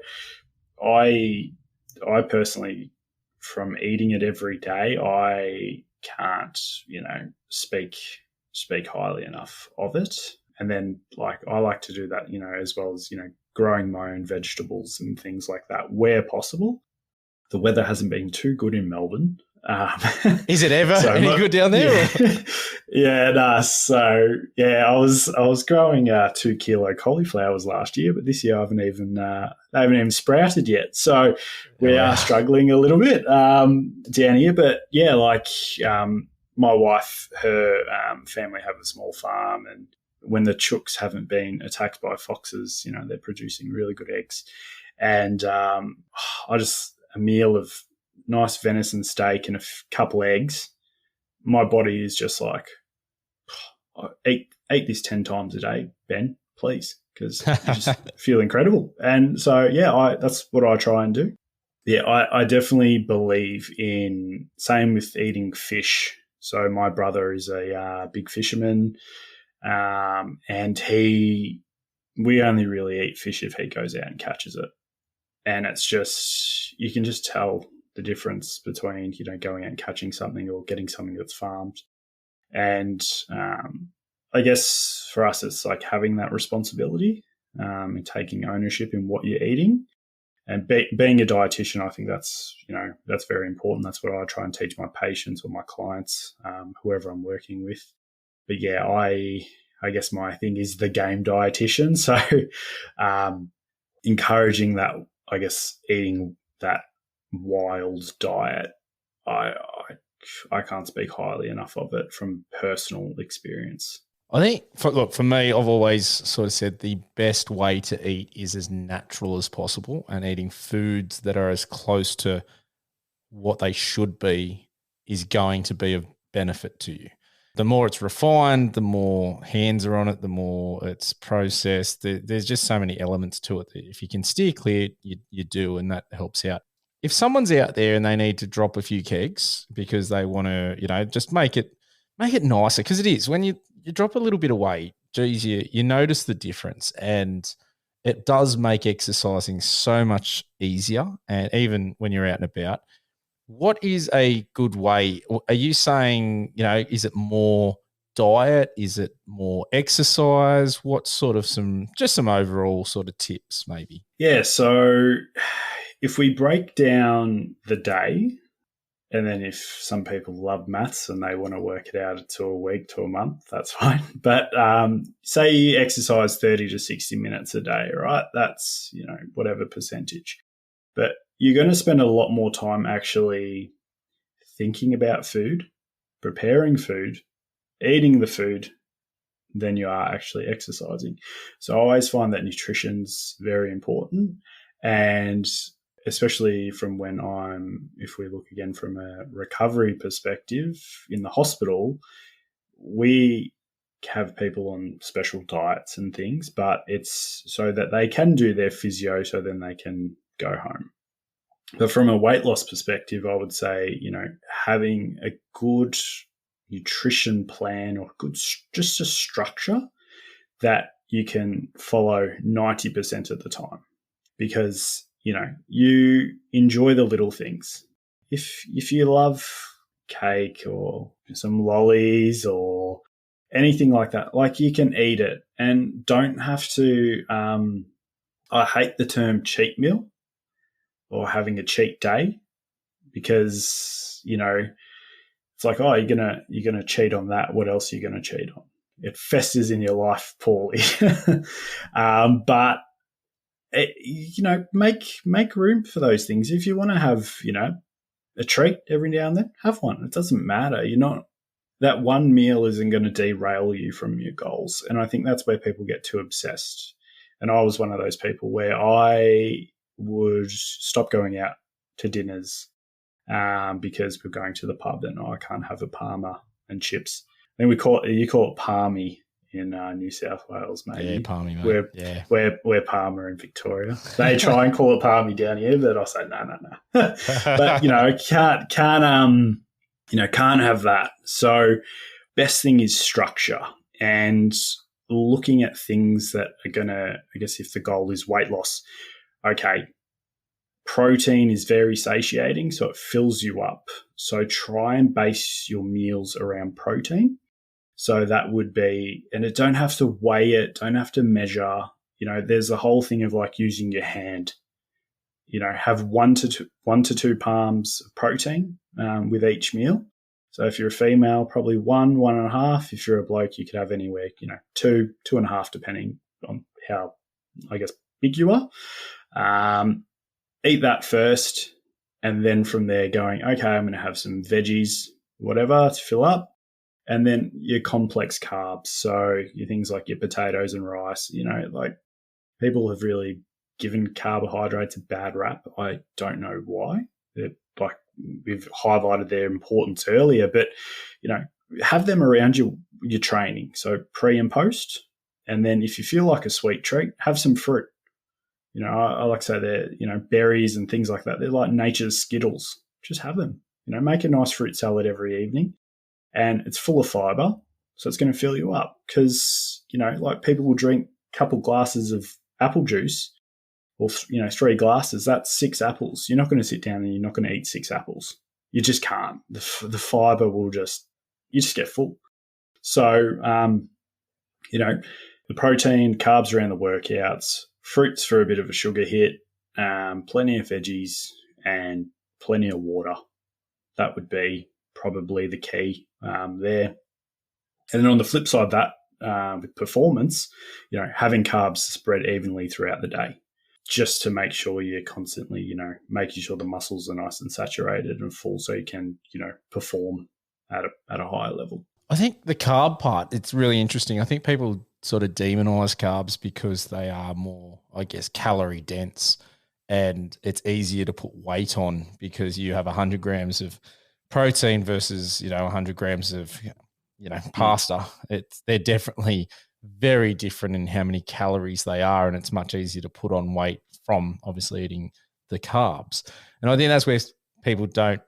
I personally, from eating it every day, I can't, speak highly enough of it. And then I like to do that, as well as, growing my own vegetables and things like that where possible. The weather hasn't been too good in Melbourne. Is it ever any good down there? Yeah. So yeah, I was growing 2 kilo cauliflowers last year, but this year they haven't even sprouted yet. So we are struggling a little bit down here. But yeah, my wife, her family have a small farm, and when the chooks haven't been attacked by foxes, they're producing really good eggs. And a meal of nice venison steak and a couple eggs, my body is just like, eat this 10 times a day, Ben, please, because you just feel incredible. And so, yeah, that's what I try and do. Yeah, I definitely believe in, same with eating fish. So my brother is a big fisherman, and we only really eat fish if he goes out and catches it. And it's just, you can just tell the difference between, going out and catching something or getting something that's farmed. And I guess for us, it's like having that responsibility and taking ownership in what you're eating. And being a dietitian, I think that's very important. That's what I try and teach my patients or my clients, whoever I'm working with. But yeah, I guess my thing is the game dietitian. So encouraging that, I guess, eating that wild diet, I can't speak highly enough of it from personal experience. I think, for me, I've always sort of said the best way to eat is as natural as possible, and eating foods that are as close to what they should be is going to be of benefit to you. The more it's refined, the more hands are on it, the more it's processed. There's just so many elements to it that if you can steer clear, you do, and that helps out. If someone's out there and they need to drop a few kegs because they want to, just make it nicer, because it is when you drop a little bit of weight, geez, you notice the difference, and it does make exercising so much easier. And even when you're out and about, what is a good way? Are you saying, is it more diet? Is it more exercise? What sort of some overall sort of tips maybe? Yeah. So if we break down the day, and then if some people love maths and they want to work it out to a week to a month, that's fine. But say you exercise 30 to 60 minutes a day, right? That's, whatever percentage. But you're going to spend a lot more time actually thinking about food, preparing food, eating the food than you are actually exercising. So I always find that nutrition's very important. And especially from if we look again from a recovery perspective in the hospital, we have people on special diets and things, but it's so that they can do their physio so then they can go home. But from a weight loss perspective, I would say, having a good nutrition plan or just a structure that you can follow 90% of the time, because you enjoy the little things. If you love cake or some lollies or anything like that, like, you can eat it and don't have to. I hate the term cheat meal or having a cheat day, because it's like, oh, you're gonna cheat on that. What else are you gonna cheat on? It festers in your life poorly. But make room for those things. If you want to have, a treat every now and then, have one. It doesn't matter. That one meal isn't going to derail you from your goals. And I think that's where people get too obsessed. And I was one of those people where I would stop going out to dinners because we're going to the pub and I can't have a parma and chips. Then you call it palmy in New South Wales, maybe. Yeah, palmy, mate. We're Palmer in Victoria. They try and call it palmy down here, but I say no. But can't have that. So best thing is structure and looking at things that are gonna, I guess, if the goal is weight loss, okay, protein is very satiating, so it fills you up. So try and base your meals around protein. So that would be, and it don't have to weigh it, don't have to measure. There's the whole thing of like using your hand. Have 1 to 2 palms of protein with each meal. So if you're a female, probably 1.5. If you're a bloke, you could have anywhere, 2.5, depending on how, I guess, big you are. Eat that first, and then from there going, okay, I'm going to have some veggies, whatever, to fill up. And then your complex carbs, so your things like your potatoes and rice, like, people have really given carbohydrates a bad rap. I don't know why. They're like, we've highlighted their importance earlier, but, have them around your training, so pre and post. And then if you feel like a sweet treat, have some fruit. I like to say they're, berries and things like that. They're like nature's Skittles. Just have them. Make a nice fruit salad every evening. And it's full of fiber, so it's going to fill you up. Because, like, people will drink a couple glasses of apple juice, or 3 glasses. That's 6 apples. You're not going to sit down and you're not going to eat 6 apples. You just can't. The fiber will you just get full. So the protein, carbs around the workouts, fruits for a bit of a sugar hit, plenty of veggies, and plenty of water. That would be probably the key there. And then on the flip side of that, with performance, having carbs spread evenly throughout the day, just to make sure you're constantly, making sure the muscles are nice and saturated and full, so you can, perform at a higher level. I think the carb part, it's really interesting. I think people sort of demonize carbs because they are more, I guess, calorie dense, and it's easier to put weight on because you have 100 grams of protein versus, 100 grams of, pasta. They're definitely very different in how many calories they are, and it's much easier to put on weight from obviously eating the carbs. And I think that's where people don't,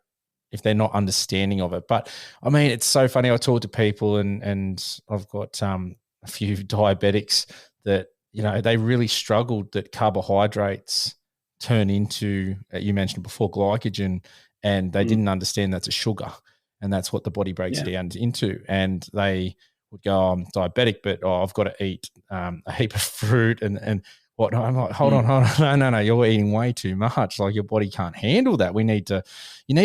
if they're not understanding of it. But I mean, it's so funny. I talk to people and I've got a few diabetics that, they really struggled that carbohydrates turn into, you mentioned before, glycogen, and they didn't understand that's a sugar, and that's what the body breaks it down into. And they would go, I'm diabetic, but I've got to eat a heap of fruit and what? I'm like, hold on. No, you're eating way too much. Like, your body can't handle that. You need to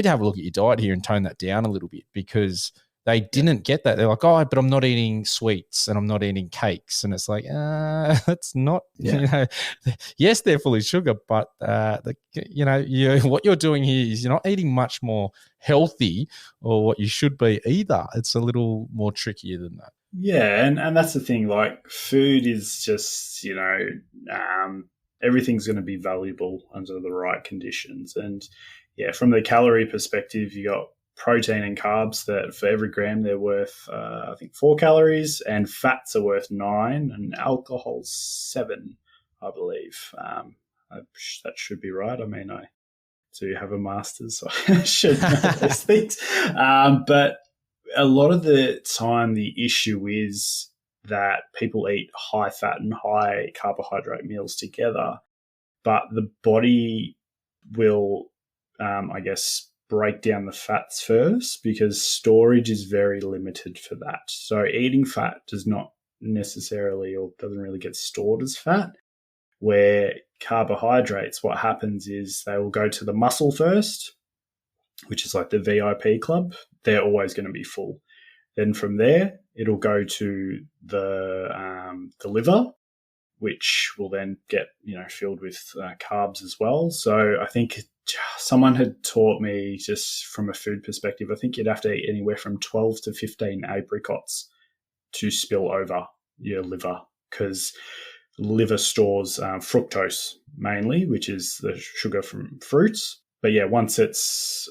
have a look at your diet here and tone that down a little bit, because they didn't get that. They're like, but I'm not eating sweets and I'm not eating cakes. And it's like, that's not, yes, they're full of sugar, but what you're doing here is you're not eating much more healthy, or what you should be either. It's a little more trickier than that. Yeah, and that's the thing. Like, food is just, everything's going to be valuable under the right conditions. And from the calorie perspective, you got protein and carbs that for every gram they're worth, I think, 4 calories, and fats are worth 9, and alcohol's 7, I believe. That should be right. I mean, I do have a master's, so I should know those things. But a lot of the time, the issue is that people eat high fat and high carbohydrate meals together, but the body will, break down the fats first, because storage is very limited for that. So eating fat does not necessarily, or doesn't really get stored as fat, where carbohydrates, what happens is they will go to the muscle first, which is like the VIP club. They're always going to be full. Then from there, it'll go to the liver, which will then get filled with carbs as well. So I think someone had taught me, just from a food perspective, I think you'd have to eat anywhere from 12 to 15 apricots to spill over your liver, because liver stores fructose mainly, which is the sugar from fruits. But once it's,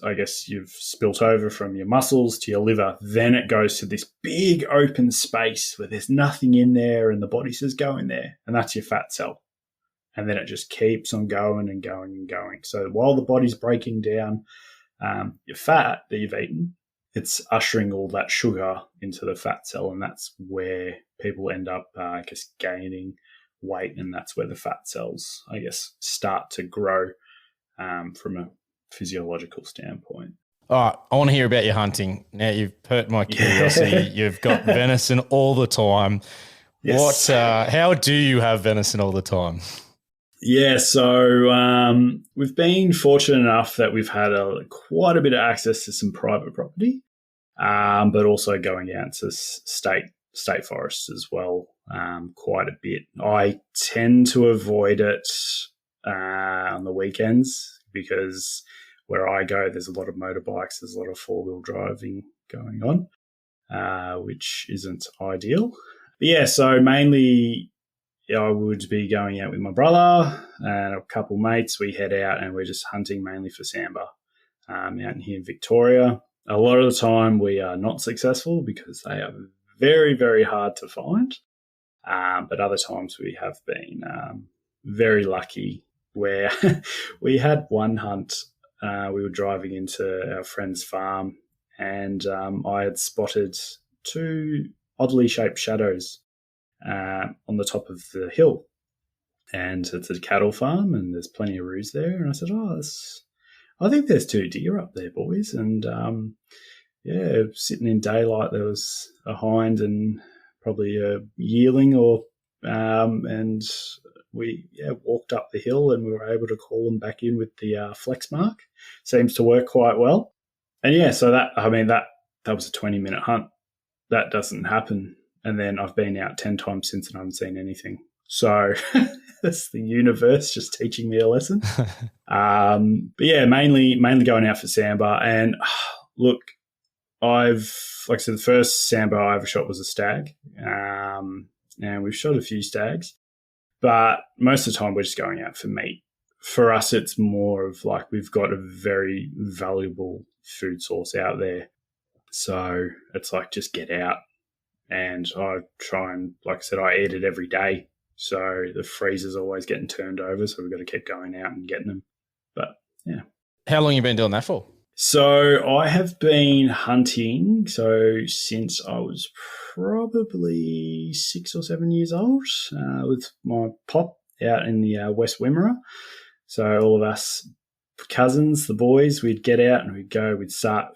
you've spilt over from your muscles to your liver, then it goes to this big open space where there's nothing in there, and the body says, go in there. And that's your fat cell. And then it just keeps on going and going and going. So while the body's breaking down your fat that you've eaten, it's ushering all that sugar into the fat cell. And that's where people end up, gaining weight. And that's where the fat cells, start to grow from a physiological standpoint. All right, I want to hear about your hunting. Now, you've perked my curiosity. You've got venison all the time. Yes. How do you have venison all the time? Yeah, so we've been fortunate enough that we've had quite a bit of access to some private property, but also going out to state forests as well, quite a bit. I tend to avoid it on the weekends, because where I go, there's a lot of motorbikes, there's a lot of four-wheel driving going on, which isn't ideal. But so mainly I would be going out with my brother and a couple mates. We head out and we're just hunting mainly for sambar out here in Victoria. A lot of the time we are not successful because they are very, very hard to find. But other times we have been very lucky, where we had one hunt. We were driving into our friend's farm, and I had spotted 2 oddly shaped shadows on the top of the hill. And it's a cattle farm, and there's plenty of roos there. And I said, I think there's 2 deer up there, boys. And sitting in daylight, there was a hind and probably a yearling and we walked up the hill and we were able to call them back in with the flex mark. Seems to work quite well. And so that was a 20-minute hunt. That doesn't happen. And then I've been out 10 times since and I haven't seen anything. So that's the universe just teaching me a lesson. But mainly going out for sambar. And look, like I said, the first sambar I ever shot was a stag. And we've shot a few stags, but most of the time we're just going out for meat. For us, it's more of like we've got a very valuable food source out there. So it's like just get out. And I try and, like I said, I eat it every day. So the freezer's always getting turned over. So we've got to keep going out and getting them. But yeah. How long have you been doing that for? So I have been hunting since I was probably 6 or 7 years old with my pop out in the West Wimmera. So all of us cousins, the boys, we'd get out and we'd start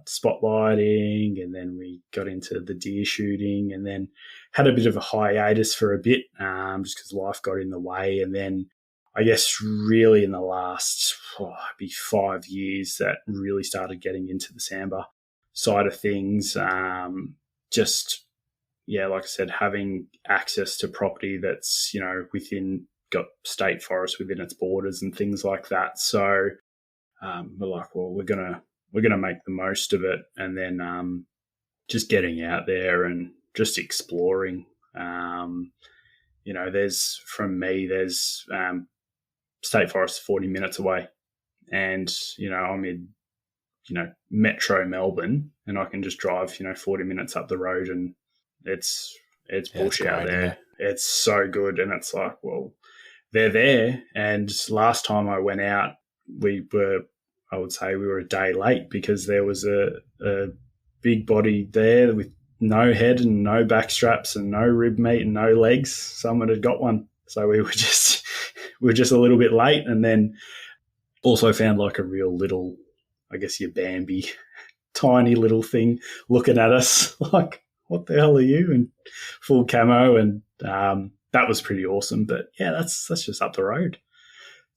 spotlighting, and then we got into the deer shooting, and then had a bit of a hiatus for a bit just because life got in the way. And then I guess really in the last 5 years that really started getting into the sambar side of things. Like I said, having access to property that's, got state forest within its borders and things like that. So we're like, well, we're gonna make the most of it, and then just getting out there and just exploring. There's state forest 40 minutes away, and I'm in metro Melbourne, and I can just drive 40 minutes up the road, and it's bush out there. It's so good, and it's like, well, they're there. And last time I went out, we were a day late because there was a big body there with no head and no back straps and no rib meat and no legs. Someone had got one, so we were just a little bit late. And then also found like a real little, I guess your Bambi, tiny little thing looking at us like, what the hell are you? And full camo, and that was pretty awesome. But yeah, that's just up the road.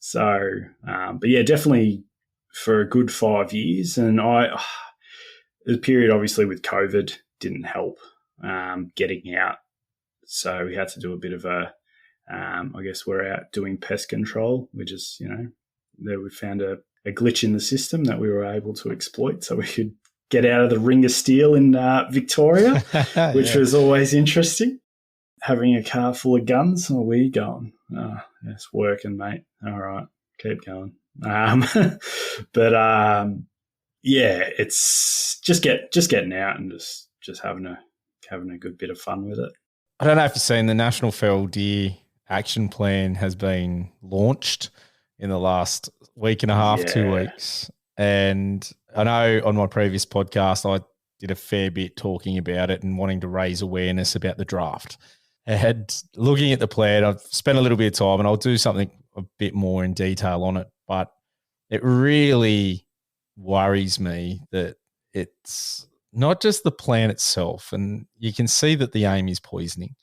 So, definitely for a good 5 years. And the period obviously with COVID didn't help getting out. So we had to do a bit of I guess we're out doing pest control. We just, there we found a glitch in the system that we were able to exploit, so we could get out of the ring of steel in Victoria, which was always interesting. Having a car full of guns, where are you going? Oh, it's working, mate. All right, keep going. It's just getting out and just having a good bit of fun with it. I don't know if you've seen the National Feral Deer Action Plan has been launched in the last week and a half, 2 weeks. And I know on my previous podcast, I did a fair bit talking about it and wanting to raise awareness about the draft. And looking at the plan, I've spent a little bit of time, and I'll do something a bit more in detail on it. But it really worries me that it's not just the plan itself. And you can see that the aim is poisoning,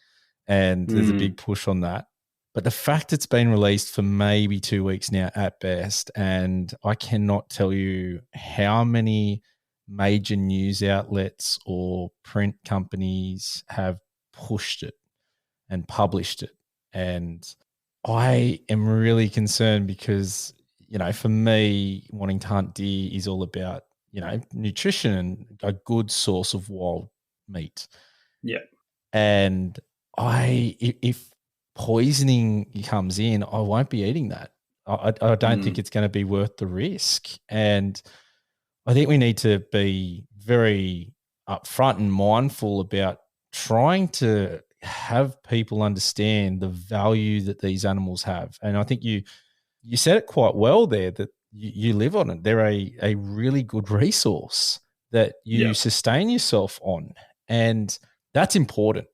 and there's a big push on that. But the fact it's been released for maybe 2 weeks now at best, and I cannot tell you how many major news outlets or print companies have pushed it and published it. And I am really concerned because, for me, wanting to hunt deer is all about, nutrition and a good source of wild meat. Yeah. And if poisoning comes in, I won't be eating that. I don't think it's going to be worth the risk. And I think we need to be very upfront and mindful about trying to have people understand the value that these animals have. And I think you said it quite well there, that you live on it. They're a really good resource that you sustain yourself on. And that's important.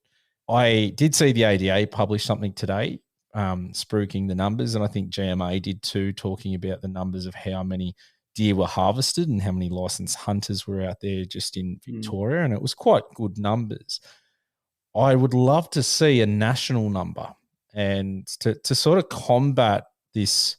I did see the ADA publish something today, spruiking the numbers, and I think GMA did too, talking about the numbers of how many deer were harvested and how many licensed hunters were out there just in Victoria, and it was quite good numbers. I would love to see a national number, and to sort of combat this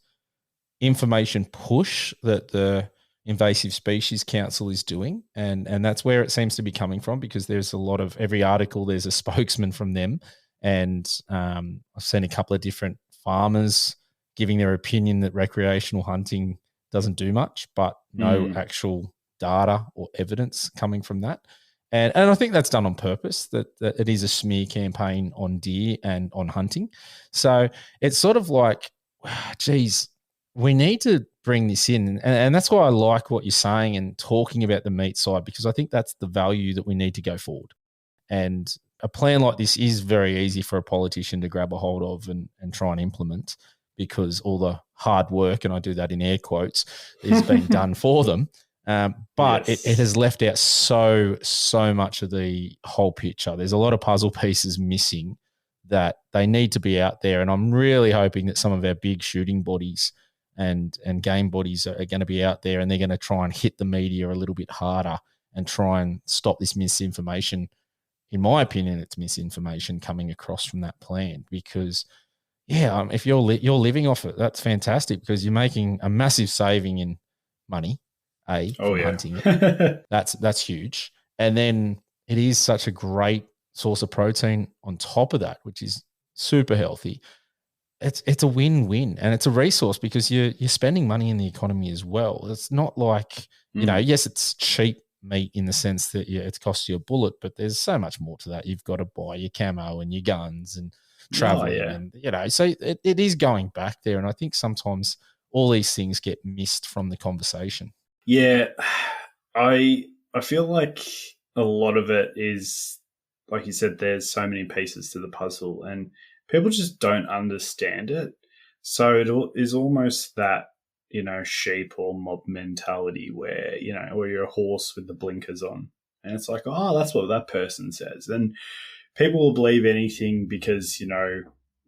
information push that the Invasive Species Council is doing. And that's where it seems to be coming from, because there's a lot of, every article, there's a spokesman from them. And I've seen a couple of different farmers giving their opinion that recreational hunting doesn't do much, but no actual data or evidence coming from that. And I think that's done on purpose, that it is a smear campaign on deer and on hunting. So it's sort of like, geez, we need to bring this in. And that's why I like what you're saying and talking about the meat side, because I think that's the value that we need to go forward. And a plan like this is very easy for a politician to grab a hold of and try and implement, because all the hard work, and I do that in air quotes, is being done for them. But yes, it has left out so much of the whole picture. There's a lot of puzzle pieces missing that they need to be out there. And I'm really hoping that some of our big shooting bodies and game bodies are going to be out there, and they're going to try and hit the media a little bit harder and try and stop this misinformation. In my opinion, it's misinformation coming across from that plan, because if you're living off it, that's fantastic, because you're making a massive saving in money, hunting it. That's huge. And then it is such a great source of protein on top of that, which is super healthy. It's a win-win, and it's a resource, because you're spending money in the economy as well. It's not like, yes, it's cheap meat in the sense that it costs you a bullet, but there's so much more to that. You've got to buy your camo and your guns and traveling, and so it is going back there. And I think sometimes all these things get missed from the conversation. Yeah, I feel like a lot of it is, like you said, there's so many pieces to the puzzle, and people just don't understand it. So it is almost that, sheep or mob mentality where, or you're a horse with the blinkers on. And it's like, oh, that's what that person says. And people will believe anything because,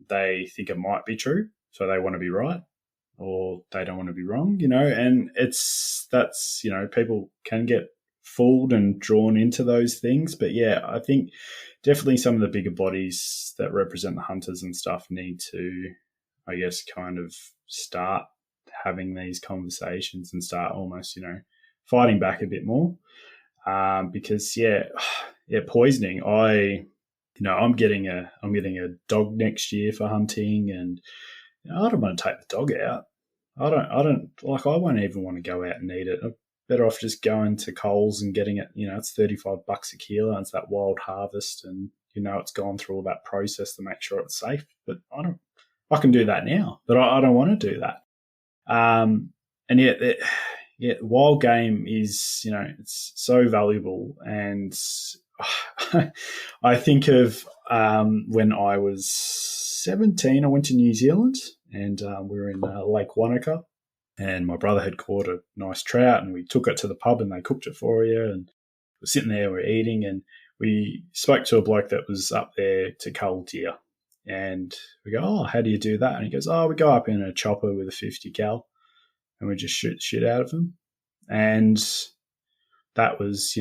they think it might be true. So they want to be right, or they don't want to be wrong, and that's people can get fooled and drawn into those things. But yeah, I think definitely some of the bigger bodies that represent the hunters and stuff need to, I guess, kind of start having these conversations and start almost, fighting back a bit more. Because poisoning. I'm getting a dog next year for hunting, and I don't want to take the dog out. I won't even want to go out and eat it. I'm better off just going to Coles and getting it. It's $35 a kilo, and it's that wild harvest, and it's gone through all that process to make sure it's safe. But I can do that now, but I don't want to do that. And yet, wild game is, it's so valuable. And I think of when I was 17, I went to New Zealand, and we were in Lake Wanaka, and my brother had caught a nice trout, and we took it to the pub and they cooked it for you, and we're sitting there, we're eating, and we spoke to a bloke that was up there to cull deer. And we go, oh, how do you do that? And he goes, oh, we go up in a chopper with a 50 cal and we just shoot shit out of them. And that was,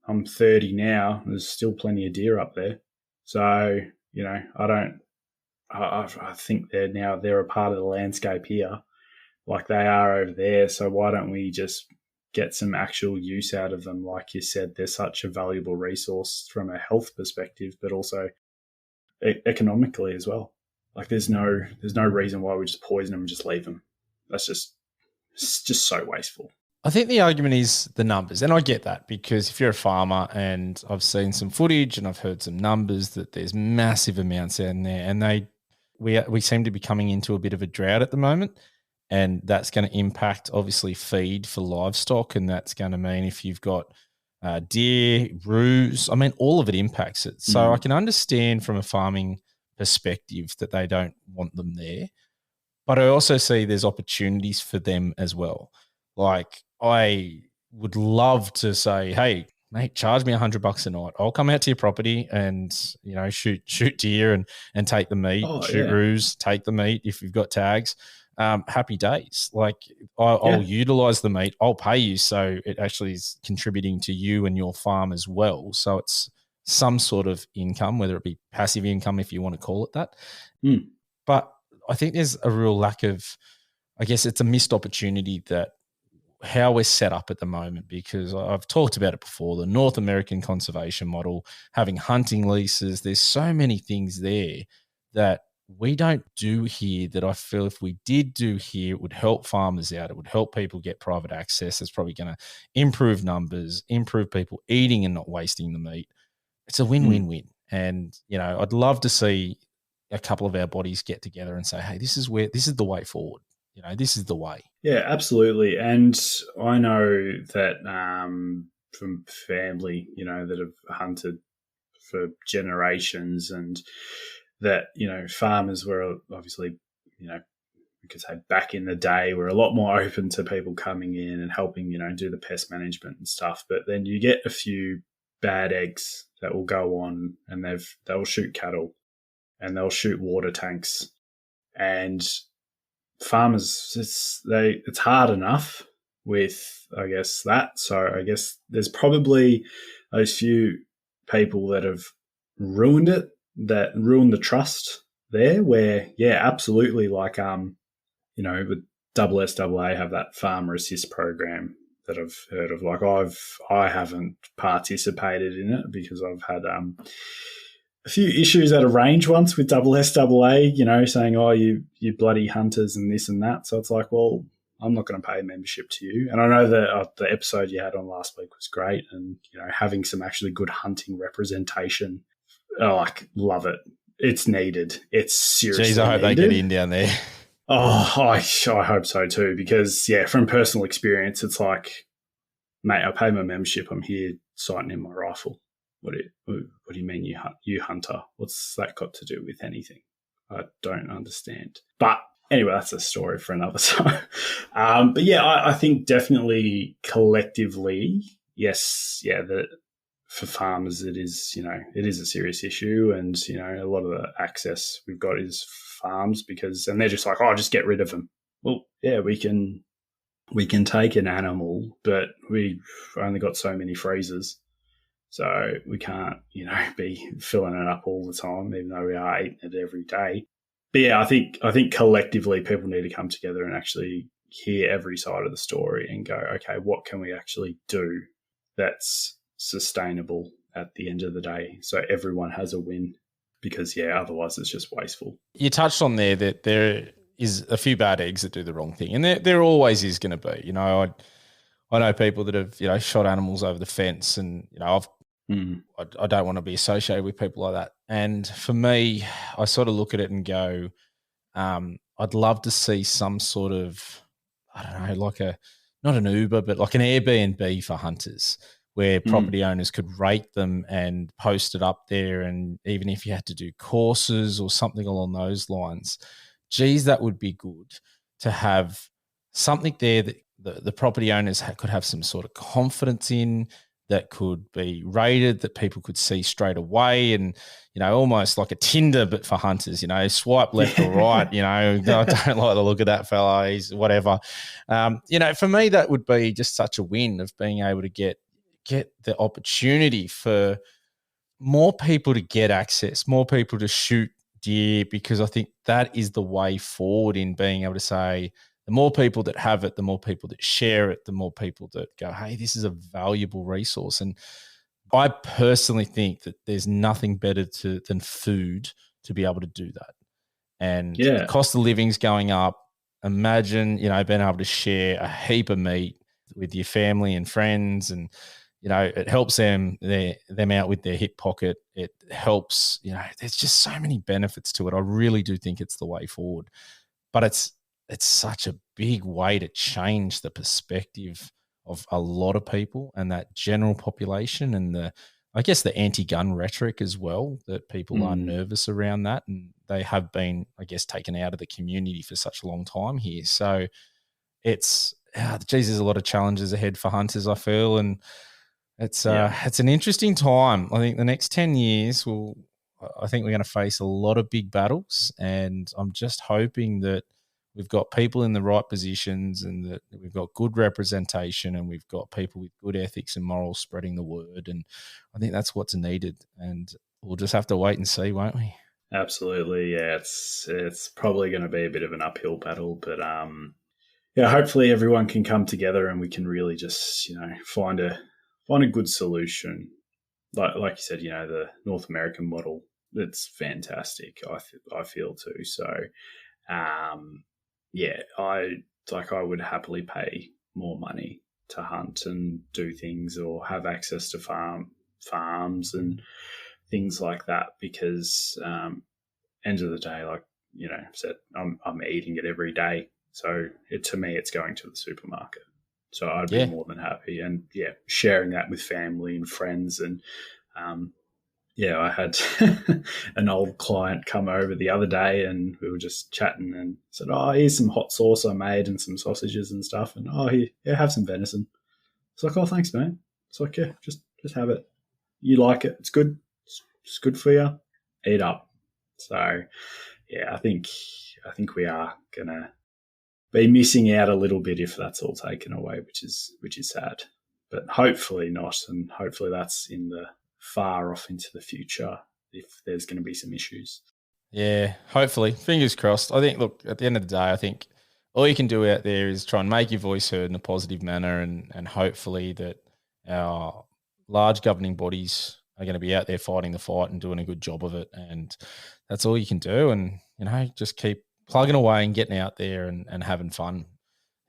I'm 30 now. There's still plenty of deer up there. So, I think they're a part of the landscape here, like they are over there. So why don't we just get some actual use out of them? Like you said, they're such a valuable resource from a health perspective, but also economically as well. Like there's no reason why we just poison them and just leave them. It's just so wasteful. I think the argument is the numbers, and I get that, because if you're a farmer, and I've seen some footage and I've heard some numbers, that there's massive amounts out in there, and we seem to be coming into a bit of a drought at the moment, and that's going to impact obviously feed for livestock, and that's going to mean if you've got deer, roos, all of it impacts it. So I can understand from a farming perspective that they don't want them there, but I also see there's opportunities for them as well. Like I would love to say, hey, mate, charge me $100 a night. I'll come out to your property and, shoot deer and take the meat, roos, take the meat if you've got tags. Happy days. Like I'll utilize the meat. I'll pay you. So it actually is contributing to you and your farm as well. So it's some sort of income, whether it be passive income, if you want to call it that. Mm. But I think there's a real lack of, I guess it's a missed opportunity that how we're set up at the moment, because I've talked about it before, the North American conservation model, having hunting leases, there's so many things there that we don't do here that I feel if we did do here, it would help farmers out. It would help people get private access. It's probably going to improve numbers, improve people eating and not wasting the meat. It's a win-win-win. And, I'd love to see a couple of our bodies get together and say, hey, this is the way forward. This is the way. Yeah, absolutely. And I know that from family, that have hunted for generations, and that, farmers were obviously, we could say back in the day, were a lot more open to people coming in and helping, do the pest management and stuff. But then you get a few bad eggs that will go on, and they'll shoot cattle and they'll shoot water tanks, and farmers, it's hard enough with, I guess, that. So I guess there's probably those few people that have ruined it, that ruined the trust there, where, yeah, absolutely, like, with SSAA have that farmer assist program that I've heard of. Like, I haven't participated in it because I've had a few issues at a range once with SSAA, saying, oh, you bloody hunters and this and that. So it's like, well, I'm not going to pay a membership to you. And I know that the episode you had on last week was great, and, having some actually good hunting representation, love it. It's needed. It's seriously needed. Jeez, I hope they get in down there. Oh, I hope so too, because, yeah, from personal experience, it's like, mate, I pay my membership. I'm here sighting in my rifle. What do you mean, you hunter? What's that got to do with anything? I don't understand. But anyway, that's a story for another time. But yeah, I think definitely collectively, yes, yeah, that for farmers it is a serious issue, and a lot of the access we've got is farms, and they're just like, oh, just get rid of them. Well, yeah, we can take an animal, but we've only got so many freezers. So we can't, be filling it up all the time, even though we are eating it every day. But yeah, I think collectively people need to come together and actually hear every side of the story and go, okay, what can we actually do that's sustainable at the end of the day, so everyone has a win? Because, yeah, otherwise it's just wasteful. You touched on there that there is a few bad eggs that do the wrong thing, and there always is going to be. I know people that have shot animals over the fence, and I don't want to be associated with people like that. And for me, I sort of look at it and go, I'd love to see some sort of, I don't know, like not an Uber, but like an Airbnb for hunters, where property owners could rate them and post it up there. And even if you had to do courses or something along those lines, geez, that would be good to have something there that the property owners could have some sort of confidence in, that could be rated, that people could see straight away, and, almost like a Tinder, but for hunters, swipe left or right, I don't like the look of that fella, he's whatever. For me, that would be just such a win of being able to get the opportunity for more people to get access, more people to shoot deer, because I think that is the way forward in being able to say, the more people that have it, the more people that share it, the more people that go, hey, this is a valuable resource. And I personally think that there's nothing better than food to be able to do that. And the cost of living's going up. Imagine, being able to share a heap of meat with your family and friends, and, it helps them out with their hip pocket. It helps, there's just so many benefits to it. I really do think it's the way forward. But it's such a big way to change the perspective of a lot of people and that general population, and I guess the anti-gun rhetoric as well, that people are nervous around that, and they have been, I guess, taken out of the community for such a long time here. So there's a lot of challenges ahead for hunters, I feel, and it's an interesting time. I think the next 10 years I think we're going to face a lot of big battles, and I'm just hoping that we've got people in the right positions and that we've got good representation and we've got people with good ethics and morals spreading the word. And I think that's what's needed. And we'll just have to wait and see, won't we? Absolutely. Yeah, it's probably going to be a bit of an uphill battle, but yeah, hopefully everyone can come together and we can really just, find a good solution. Like you said, the North American model, it's fantastic. I feel too. So, yeah, I would happily pay more money to hunt and do things or have access to farms and things like that, because end of the day, like I've said, I'm eating it every day. So to me, it's going to the supermarket. So I'd be more than happy, and sharing that with family and friends. And I had an old client come over the other day, and we were just chatting, and said, "Oh, here's some hot sauce I made and some sausages and stuff." And here, have some venison. It's like, "Oh, thanks, man." It's like, "Yeah, just have it. You like it? It's good. It's good for you. Eat up." So, yeah, I think we are gonna be missing out a little bit if that's all taken away, which is sad. But hopefully not, and hopefully that's in the far off into the future if there's going to be some issues. Yeah, hopefully. Fingers crossed. I think, look, at the end of the day, I think all you can do out there is try and make your voice heard in a positive manner, and hopefully that our large governing bodies are going to be out there fighting the fight and doing a good job of it. And that's all you can do. And, just keep plugging away and getting out there and having fun.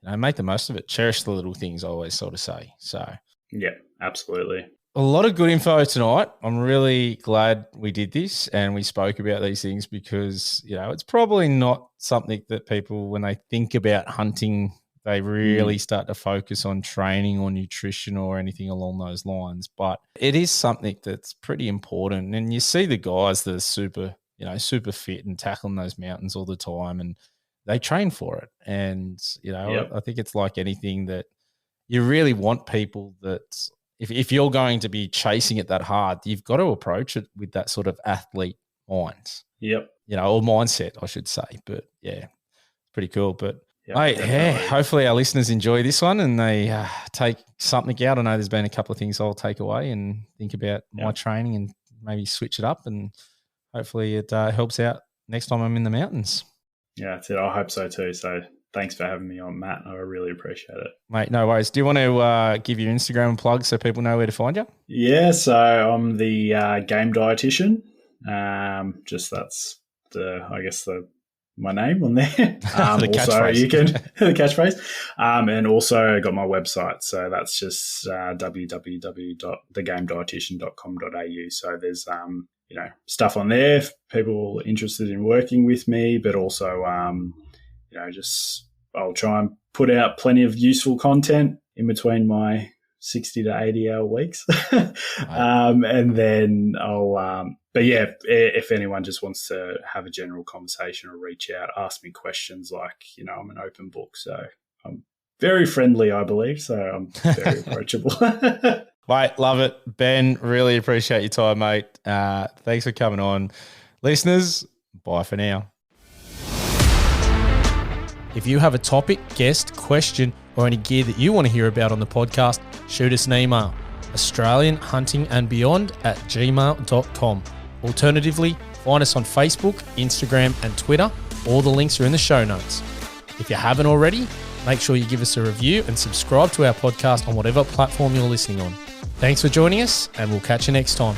Make the most of it. Cherish the little things, I always sort of say. So, yeah, absolutely. A lot of good info tonight. I'm really glad we did this and we spoke about these things because, it's probably not something that people, when they think about hunting, they really start to focus on training or nutrition or anything along those lines. But it is something that's pretty important. And you see the guys that are super fit and tackling those mountains all the time, and they train for it. And, I think it's like anything that you really want people that if you're going to be chasing it that hard, you've got to approach it with that sort of athlete mind. Yep. Or mindset, I should say. But yeah, pretty cool. But hopefully our listeners enjoy this one and they take something out. I know there's been a couple of things I'll take away and think about my training and maybe switch it up, and hopefully it helps out next time I'm in the mountains. Yeah, that's it. I hope so too. So thanks for having me on, Matt. I really appreciate it. Mate, no worries. Do you want to give your Instagram plug so people know where to find you? Yeah, so I'm the Game Dietitian. Just that's my name on there. Also, you can the catchphrase. And also got my website. So that's just www.thegamedietitian.com.au. So there's stuff on there if people are interested in working with me, but also I'll try and put out plenty of useful content in between my 60 to 80 hour weeks. And then I'll, if anyone just wants to have a general conversation or reach out, ask me questions, I'm an open book. So I'm very friendly, I believe. So I'm very approachable. Mate, love it. Ben, really appreciate your time, mate. Thanks for coming on. Listeners, bye for now. If you have a topic, guest, question, or any gear that you want to hear about on the podcast, shoot us an email, australianhuntingandbeyond@gmail.com. Alternatively, find us on Facebook, Instagram, and Twitter. All the links are in the show notes. If you haven't already, make sure you give us a review and subscribe to our podcast on whatever platform you're listening on. Thanks for joining us, and we'll catch you next time.